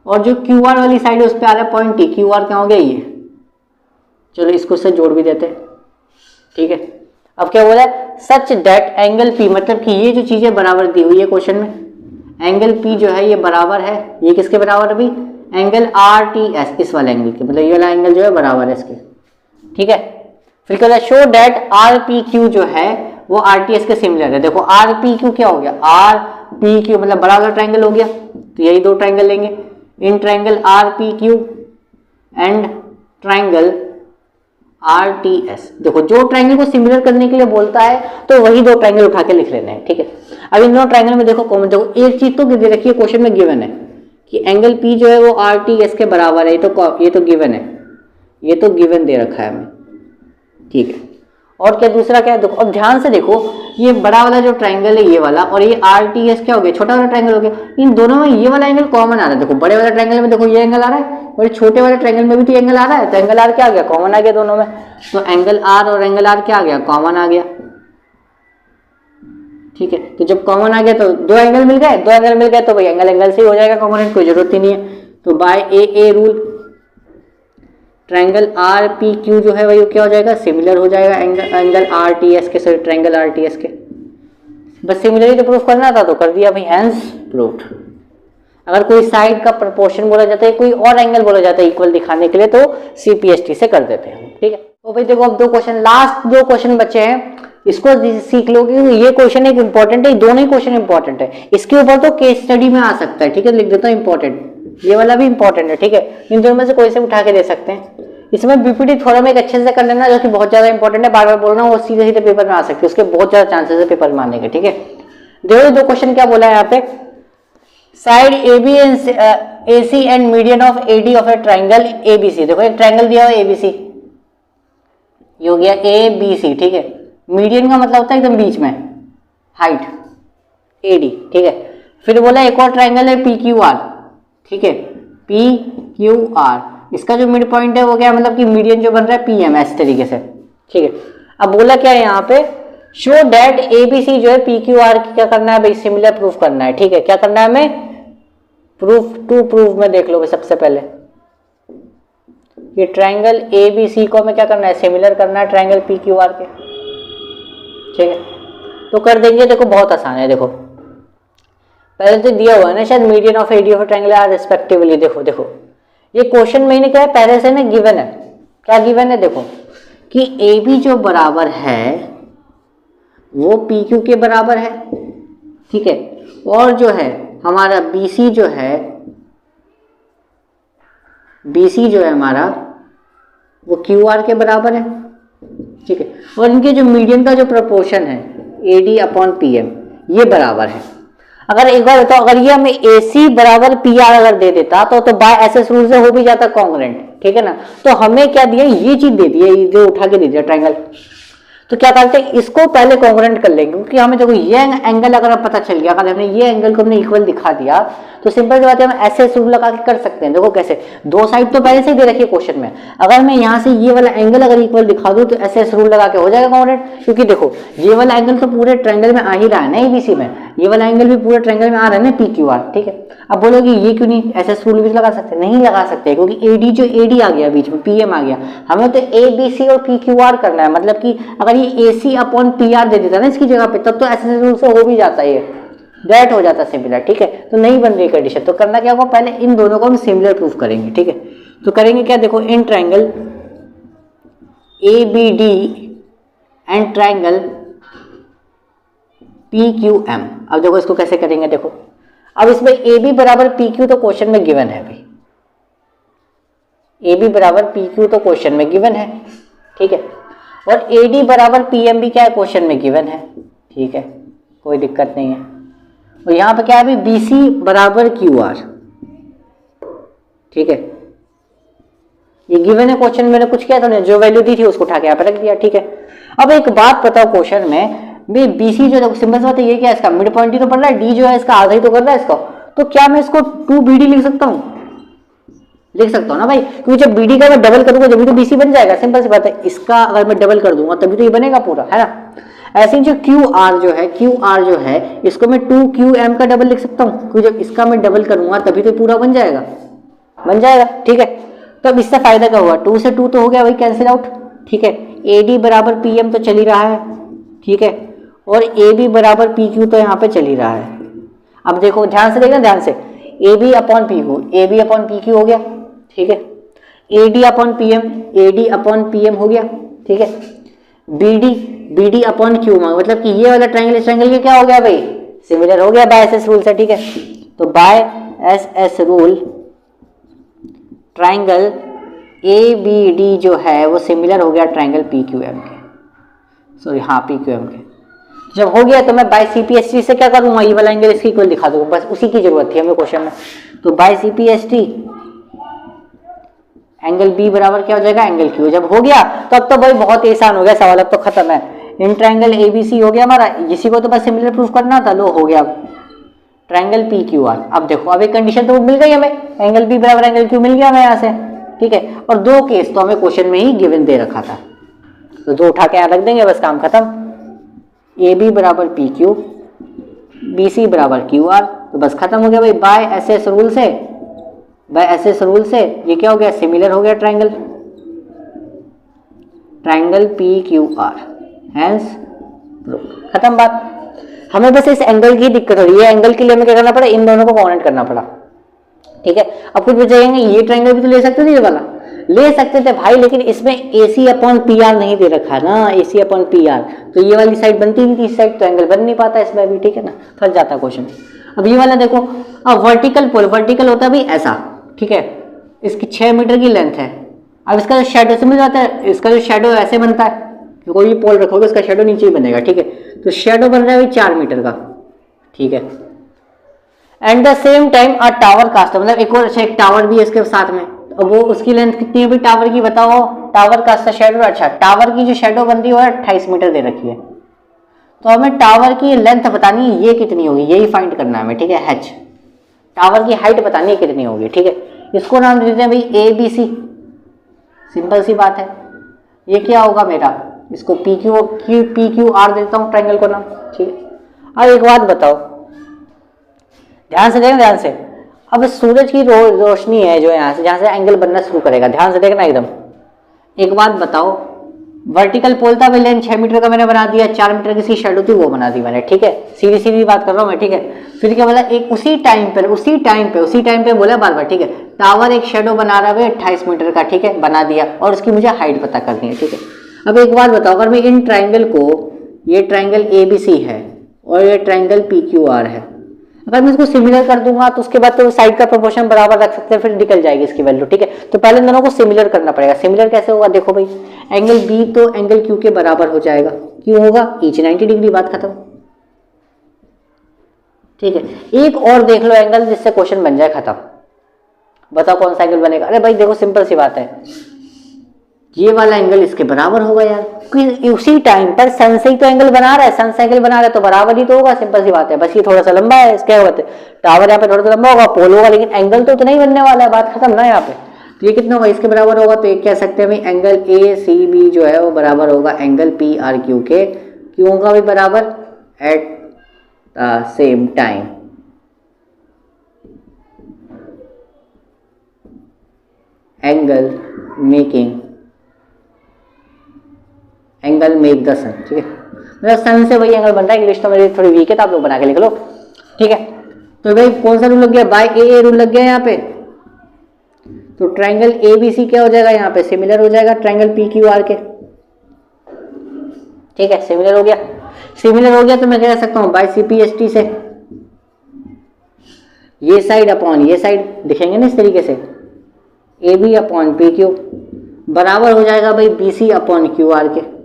और जो QR वाली साइड है उस पर आ रहा है पॉइंट T, QR क्या हो गया ये। चलो इसको से जोड़ भी देते हैं, ठीक है। अब क्या बोला, सच दैट एंगल P, मतलब कि ये जो चीजें बराबर दी हुई है क्वेश्चन में, एंगल P जो है ये बराबर है, ये किसके बराबर है भाई, एंगल RTS, इस वाले एंगल के, मतलब ये वाला एंगल जो है बराबर है इसके, ठीक है। फिर क्या, शो दैट RPQ जो है वो RTS के सिमिलर है। देखो RPQ क्या हो गया, RPQ मतलब बड़ा वाला ट्रायंगल हो गया, तो यही 2 ट्रायंगल लेंगे, in triangle RPQ and triangle RTS। देखो जो ट्रायंगल को सिमिलर करने के लिए बोलता है तो वही 2 ट्रायंगल उठा के लिख लेने हैं, ठीक है। अब इन दोनों ट्रायंगल में देखो कॉमन, देखो एक चीज तो दे रखी है क्वेश्चन में, गिवन है कि एंगल P जो है वो RTS के बराबर है, ये तो गिवन है, ये तो गिवन दे रखा है हमें, ठीक है। और क्या दूसरा क्या है देखो, अब ध्यान से देखो, ये बड़ा वाला जो ट्रायंगल है ये वाला, और ये RTS क्या हो गया, छोटा वाला ट्रायंगल हो गया। इन दोनों में ये वाला एंगल कॉमन आ रहा है। देखो बड़े वाले ट्रायंगल में देखो ये एंगल आ रहा है, और छोटे वाले ट्रायंगल में भी तो एंगल आ रहा है, तो एंगल आर क्या आ गया, कॉमन आ गया दोनों में। तो एंगल आर और एंगल आर क्या आ गया, कॉमन आ गया। ठीक है, तो जब कॉमन आ गया तो दो एंगल मिल गए, दो एंगल मिल गए तो भाई एंगल एंगल से ही हो जाएगा कॉम्पोनेंट, कोई जरूरत ही नहीं है। तो by a rule triangle R P Q जो है वही क्या हो जाएगा, सिमिलर हो जाएगा एंगल आर टी एस के, sorry triangle R T S के। बस सिमिलर ही तो प्रूफ करना था तो कर दिया भाई, हैंस प्रूव्ड। अगर कोई साइड का प्रोपोर्शन बोला जाता है, कोई और एंगल बोला जाता है इक्वल दिखाने के लिए, तो CPST से कर देते हैं। ठीक है, तो भाई देखो अब दो क्वेश्चन, लास्ट दो क्वेश्चन बचे हैं, इसको सीख लो क्योंकि ये क्वेश्चन एक इंपॉर्टेंट है, दोनों ही क्वेश्चन इंपॉर्टेंट है। इसके ऊपर तो केस स्टडी में आ सकता है। ठीक है, लिख देता हूँ इंपॉर्टेंट, ये वाला भी इंपॉर्टेंट है। ठीक है, इन दोनों में से कोई से उठा के दे सकते हैं। इसमें बीपीटी थोड़ा एक अच्छे से कर लेना, जो कि बहुत ज्यादा इंपॉर्टेंट है, बार बार बोल रहा हूँ, वो सीधे सीधे पेपर में आ सकते हैं, उसके बहुत ज्यादा चांसेस है पेपर में आने के। ठीक है, देखो दो क्वेश्चन क्या बोला है यहाँ पे, side AB and AC and median of AD of A triangle ABC। देखो एक ट्राइंगल दिया हुआ है ABC, ये हो गया ABC। ठीक है, मीडियन का मतलब होता है एकदम बीच में, हाइट AD। ठीक है, फिर बोला एक और ट्राइंगल है PQR। ठीक है, PQR, इसका जो मिड पॉइंट है वो क्या, मतलब कि मीडियन जो बन रहा है PM, ऐसे तरीके से। ठीक है, अब बोला क्या है यहाँ पे, शो दैट ABC जो है PQR की क्या करना है भाई, सिमिलर प्रूफ करना है। ठीक है, क्या करना है हमें, प्रूफ टू प्रूफ में देख लो सबसे पहले, ये ट्राइंगल ABC को हमें क्या करना है, सिमिलर करना है ट्राइंगल PQR के। ठीक है, तो कर देंगे। देखो बहुत आसान है, देखो पहले तो दिया हुआ है ना शायद, median of AD of triangle are respectively. देखो देखो ये क्वेश्चन में क्या है, पहले से ना गिवन है, क्या गिवन है, देखो कि AB जो बराबर है वो PQ के बराबर है। ठीक है, और जो है हमारा BC जो है, BC जो है हमारा वो QR के बराबर है। ठीक है, और इनके जो मीडियन का जो प्रोपोर्शन है AD अपॉन PM ये बराबर है। अगर एक बार बताओ, अगर ये हमें AC बराबर PR अगर दे देता तो बाय SS रूल से हो भी जाता कॉन्ग्रुएंट। ठीक है ना, तो हमें क्या दिया, ये चीज दे दी है, जो उठा के दे दिया ट्राइंगल। तो क्या करते हैं, इसको पहले कॉन्ग्रुएंट कर लेंगे, क्योंकि हमें देखो ये एंगल अगर पता चल गया, अगर हमने ये एंगल को हमने इक्वल दिखा दिया, तो सिंपल सी बात है हम SS रूल लगा के कर सकते हैं। देखो कैसे, दो साइड तो पहले से ही दे रखी है क्वेश्चन में, अगर मैं यहाँ से ये वाला एंगल अगर इक्वल दिखा दूं तो SS रूल लगा के हो जाएगा कॉन्ग्रुएंट। क्योंकि देखो ये वाला एंगल तो पूरे ट्रायंगल में आ ही रहा है ना ABC में, ये वाला एंगल भी पूरे ट्रायंगल में आ रहा है ना PQR। ठीक है, अब बोलोगे ये क्यों नहीं, SS रूल भी लगा सकते, नहीं लगा सकते, क्योंकि AD जो AD आ गया बीच में, PM आ गया, हमें तो ABC और PQR करना है। मतलब कि अगर ये AC अपॉन PR दे देता ना इसकी जगह पे, तब तो SS रूल से हो भी जाता है, ये दैट हो जाता सिमिलर। ठीक है, तो नहीं बन रही कंडीशन, तो करना क्या होगा, पहले इन दोनों को हम सिमिलर प्रूफ करेंगे। ठीक है, तो करेंगे क्या, देखो in triangle ABD and triangle PQM। अब देखो इसको कैसे करेंगे, देखो अब इसमें AB बराबर PQ तो क्वेश्चन में गिवन है भाई, AB बराबर PQ तो क्वेश्चन में गिवन है। ठीक है, और AD बराबर PM भी क्या है, क्वेश्चन में गिवन है। ठीक है, कोई दिक्कत नहीं है। और यहाँ पे क्या है, BC बराबर QR। ठीक है, ये गिवन है क्वेश्चन में, मैंने कुछ किया था, जो वैल्यू दी थी उसको उठा के यहाँ पे रख दिया। ठीक है, अब एक बात बताओ, क्वेश्चन में BC जो सिंपल सी बात है, ये क्या है, इसका मिड पॉइंट ही तो पड़ रहा है, D जो है इसका आधा ही तो कर रहा है इसका, तो क्या मैं इसको 2BD लिख सकता हूँ, लिख सकता हूँ ना भाई, क्योंकि जब BD का मैं डबल करूंगा जब तो BC बन जाएगा। सिंपल सी बात है, इसका अगर मैं डबल कर दूंगा तभी तो ये बनेगा पूरा, है ना। ऐसे ही जो QR जो है इसको मैं 2QM का डबल लिख सकता हूँ, क्योंकि जब इसका मैं डबल करूंगा तभी तो पूरा बन जाएगा, बन जाएगा। ठीक है, तो अब इससे फायदा क्या हुआ, 2 से 2 तो हो गया भाई कैंसिल आउट। ठीक है, AD बराबर PM तो चल ही रहा है। ठीक है, और AB बराबर PQ तो यहाँ पे चल ही रहा है। अब देखो ध्यान से देखना, ध्यान से, AB अपॉन PQ हो गया। ठीक है, AD अपॉन PM हो गया। ठीक है, BD अपॉन Q, मतलब कि ये वाला ट्रायंगल इस ट्रायंगल के क्या हो गया भाई, सिमिलर हो गया बाय SS रूल से। ठीक है, तो by SS rule triangle ABD जो है वो सिमिलर हो गया ट्रायंगल PQM के, सॉरी हाँ PQM के। जब हो गया तो मैं बाय CPST से क्या करूंगा, ये वाला एंगल इसकी इक्वल दिखा दूंगा, बस उसी की जरूरत थी हमें क्वेश्चन में। तो बाय CPST एंगल बी बराबर क्या हो जाएगा, एंगल क्यू। जब हो गया तो अब तो भाई बहुत ही आसान हो गया सवाल, अब तो खत्म है। इन ट्रायंगल एबीसी हो गया हमारा, इसी को तो बस सिमिलर प्रूफ करना था, लो हो गया। ट्रायंगल पी क्यू आर, अब देखो अब एक कंडीशन तो मिल गई हमें, एंगल बी बराबर एंगल क्यू मिल गया हमें यहाँ से, ठीक है। और दो केस तो हमें क्वेश्चन में ही गिवन दे रखा था, तो दो उठा के यहाँ रख देंगे, बस काम खत्म। ए बी बराबर पी क्यू, बी सी बराबर क्यू आर, तो बस खत्म हो गया भाई। बाय एस एस रूल से, बाय एस एस रूल से ये क्या हो गया, सिमिलर हो गया triangle, triangle P Q R, hence खत्म बात। हमें बस इस एंगल की दिक्कत हो रही है, एंगल के लिए हमें क्या करना पड़ा, इन दोनों को कॉन्वेंट करना पड़ा, ठीक है। अब कुछ बचाएंगे, ये ट्रायंगल भी तो ले सकते थे, ये वाला ले सकते थे भाई, लेकिन इसमें AC अपॉन PR नहीं दे रखा ना, AC अपॉन PR, तो ये वाली साइड बनती नहीं थी, इस साइड तो एंगल बन नहीं पाता इसमें भी, ठीक है ना, फंस जाता क्वेश्चन। अब ये वाला देखो, अब वर्टिकल पोल, वर्टिकल होता है भाई ऐसा, ठीक है, इसकी 6 मीटर की लेंथ है। अब इसका जो शेडो समझ आता है, इसका जो शेडो ऐसे बनता है, कोई भी पोल रखोगे इसका शेडो नीचे ही बनेगा, ठीक है। तो शेडो बन रहा है 4 मीटर का, ठीक है। And the same time a tower cast, मतलब एक और अच्छा एक टावर भी है इसके साथ में, तो वो उसकी लेंथ कितनी है भाई टावर की, बताओ। टावर कास्ट शेडो, अच्छा टावर की जो शेडो बन रही है वो 28 मीटर दे रखी है, तो हमें टावर की लेंथ बतानी है ये कितनी होगी, यही फाइंड करना है हमें, ठीक है। h टावर की हाइट बतानी है कितनी होगी, ठीक है। इसको नाम देते हैं भाई ABC, सिंपल सी बात है। ये क्या होगा मेरा, इसको PQR देता हूँ ट्रायंगल को नाम, ठीक है। अब एक बात बताओ, ध्यान से देखना, ध्यान से। अब सूरज की रोशनी है जो यहाँ से, जहाँ से एंगल बनना शुरू करेगा, ध्यान से देखना एकदम। एक बात बताओ, वर्टिकल पोल था भाई, लेंथ 6 मीटर का मैंने बना दिया, 4 मीटर की सी शेडो थी वो बना दी मैंने, ठीक है। सीधी सीधी बात कर रहा हूँ मैं, ठीक है। फिर क्या बोला, एक उसी टाइम पे बोला बार बार, ठीक है। टावर एक शेडो बना रहा है 28 मीटर का, ठीक है, बना दिया, और उसकी मुझे हाइट पता करनी है, ठीक है। अब एक बात बताओ, अगर मैं इन ट्राइंगल को, ये ट्राइंगल ABC है और ये ट्राइंगल PQR है, अगर मैं इसको सिमिलर कर दूंगा तो उसके बाद तो साइड का प्रोपोर्शन बराबर रख सकते हैं, फिर निकल जाएगी इसकी वैल्यू, ठीक है। तो पहले दोनों को सिमिलर करना पड़ेगा। सिमिलर कैसे होगा, देखो भाई, एंगल B तो एंगल Q के बराबर हो जाएगा, क्यों होगा, ईच 90 डिग्री, बात खत्म, ठीक है। एक और देख लो एंगल जिससे क्वेश्चन बन जाए, खत्म। बताओ कौन सा एंगल बनेगा। अरे भाई देखो सिंपल सी बात है, ये वाला एंगल इसके बराबर होगा यार, क्योंकि उसी टाइम पर सन से ही तो एंगल बना रहा है, सन से एंगल बना रहा है तो बराबर ही तो होगा, सिंपल सी बात है। बस ये थोड़ा सा लंबा है, इसके बात है, टावर यहाँ पे थोड़ा सा लंबा होगा, पोल होगा, लेकिन एंगल तो उतना ही बनने वाला है, बात खत्म ना यहाँ पे। तो ये कितना होगा, इसके बराबर होगा, तो एक कह सकते हैं भाई एंगल ACB जो है वो बराबर होगा एंगल PRQ के। क्यों होगा भाई बराबर, at the same time angle make the sum, ठीक है। मतलब सन से वही एंगल बन रहा है, इंग्लिश तो मेरी थोड़ी वीक है तो आप लोग बना के लिख लो, ठीक है। तो भाई कौन सा रूल लग गया, बाय ए रूल लग गया यहाँ पे। तो ट्रायंगल ABC क्या हो जाएगा यहाँ पे, सिमिलर हो जाएगा ट्रायंगल PQR के, ठीक है। सिमिलर हो गया, सिमिलर हो गया तो मैं कह सकता हूँ बाय CPST से, ये साइड अपॉन ये साइड दिखेंगे ना इस तरीके से, AB अपॉन PQ बराबर हो जाएगा भाई BC अपॉन QR के।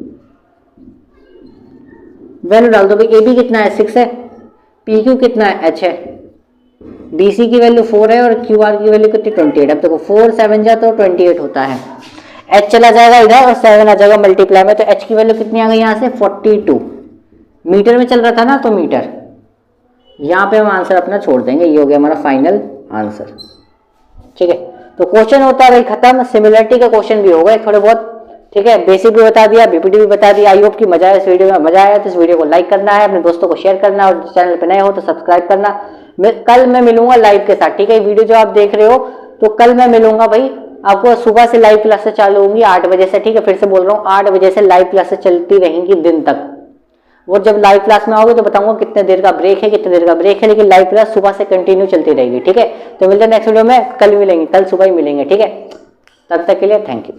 वैल्यू डाल दो भाई, AB कितना है 6 है, PQ कितना है H है, BC की वैल्यू 4 है और QR की वैल्यू कितनी 28। अब देखो 4 7 जा तो 28 होता है, H चला जाएगा इधर और 7 आ जाएगा मल्टीप्लाई में, तो H की वैल्यू कितनी आ गई यहाँ से 42। मीटर में चल रहा था ना तो मीटर, यहाँ पे हम आंसर अपना छोड़ देंगे, ये हो गया हमारा फाइनल आंसर, ठीक है। तो क्वेश्चन होता है भाई खत्म, सिमिलरिटी का क्वेश्चन भी हो गए थोड़े बहुत, ठीक है। बेसिक भी बता दिया, BPT भी बता दिया। आई होप कि मजा आया इस वीडियो में, मजा आया तो इस वीडियो को लाइक करना है, अपने दोस्तों को शेयर करना, और चैनल पे नए हो तो सब्सक्राइब करना। कल मैं मिलूंगा लाइव के साथ, ठीक है। वीडियो जो आप देख रहे हो तो कल मैं मिलूंगा भाई आपको, सुबह से लाइव क्लासेस चालू होंगी 8 बजे से, ठीक है। फिर से बोल रहा हूँ 8 बजे से लाइव क्लासेस चलती रहेंगी दिन तक। वो जब लाइव क्लास में आओगे तो बताऊंगा कितने देर का ब्रेक है, कितने देर का ब्रेक है, लेकिन लाइव क्लास सुबह से कंटिन्यू चलती रहेगी, ठीक है। तो मिलते हैं नेक्स्ट वीडियो में, कल मिलेंगे, कल सुबह ही मिलेंगे, ठीक है। तब तक के लिए थैंक यू।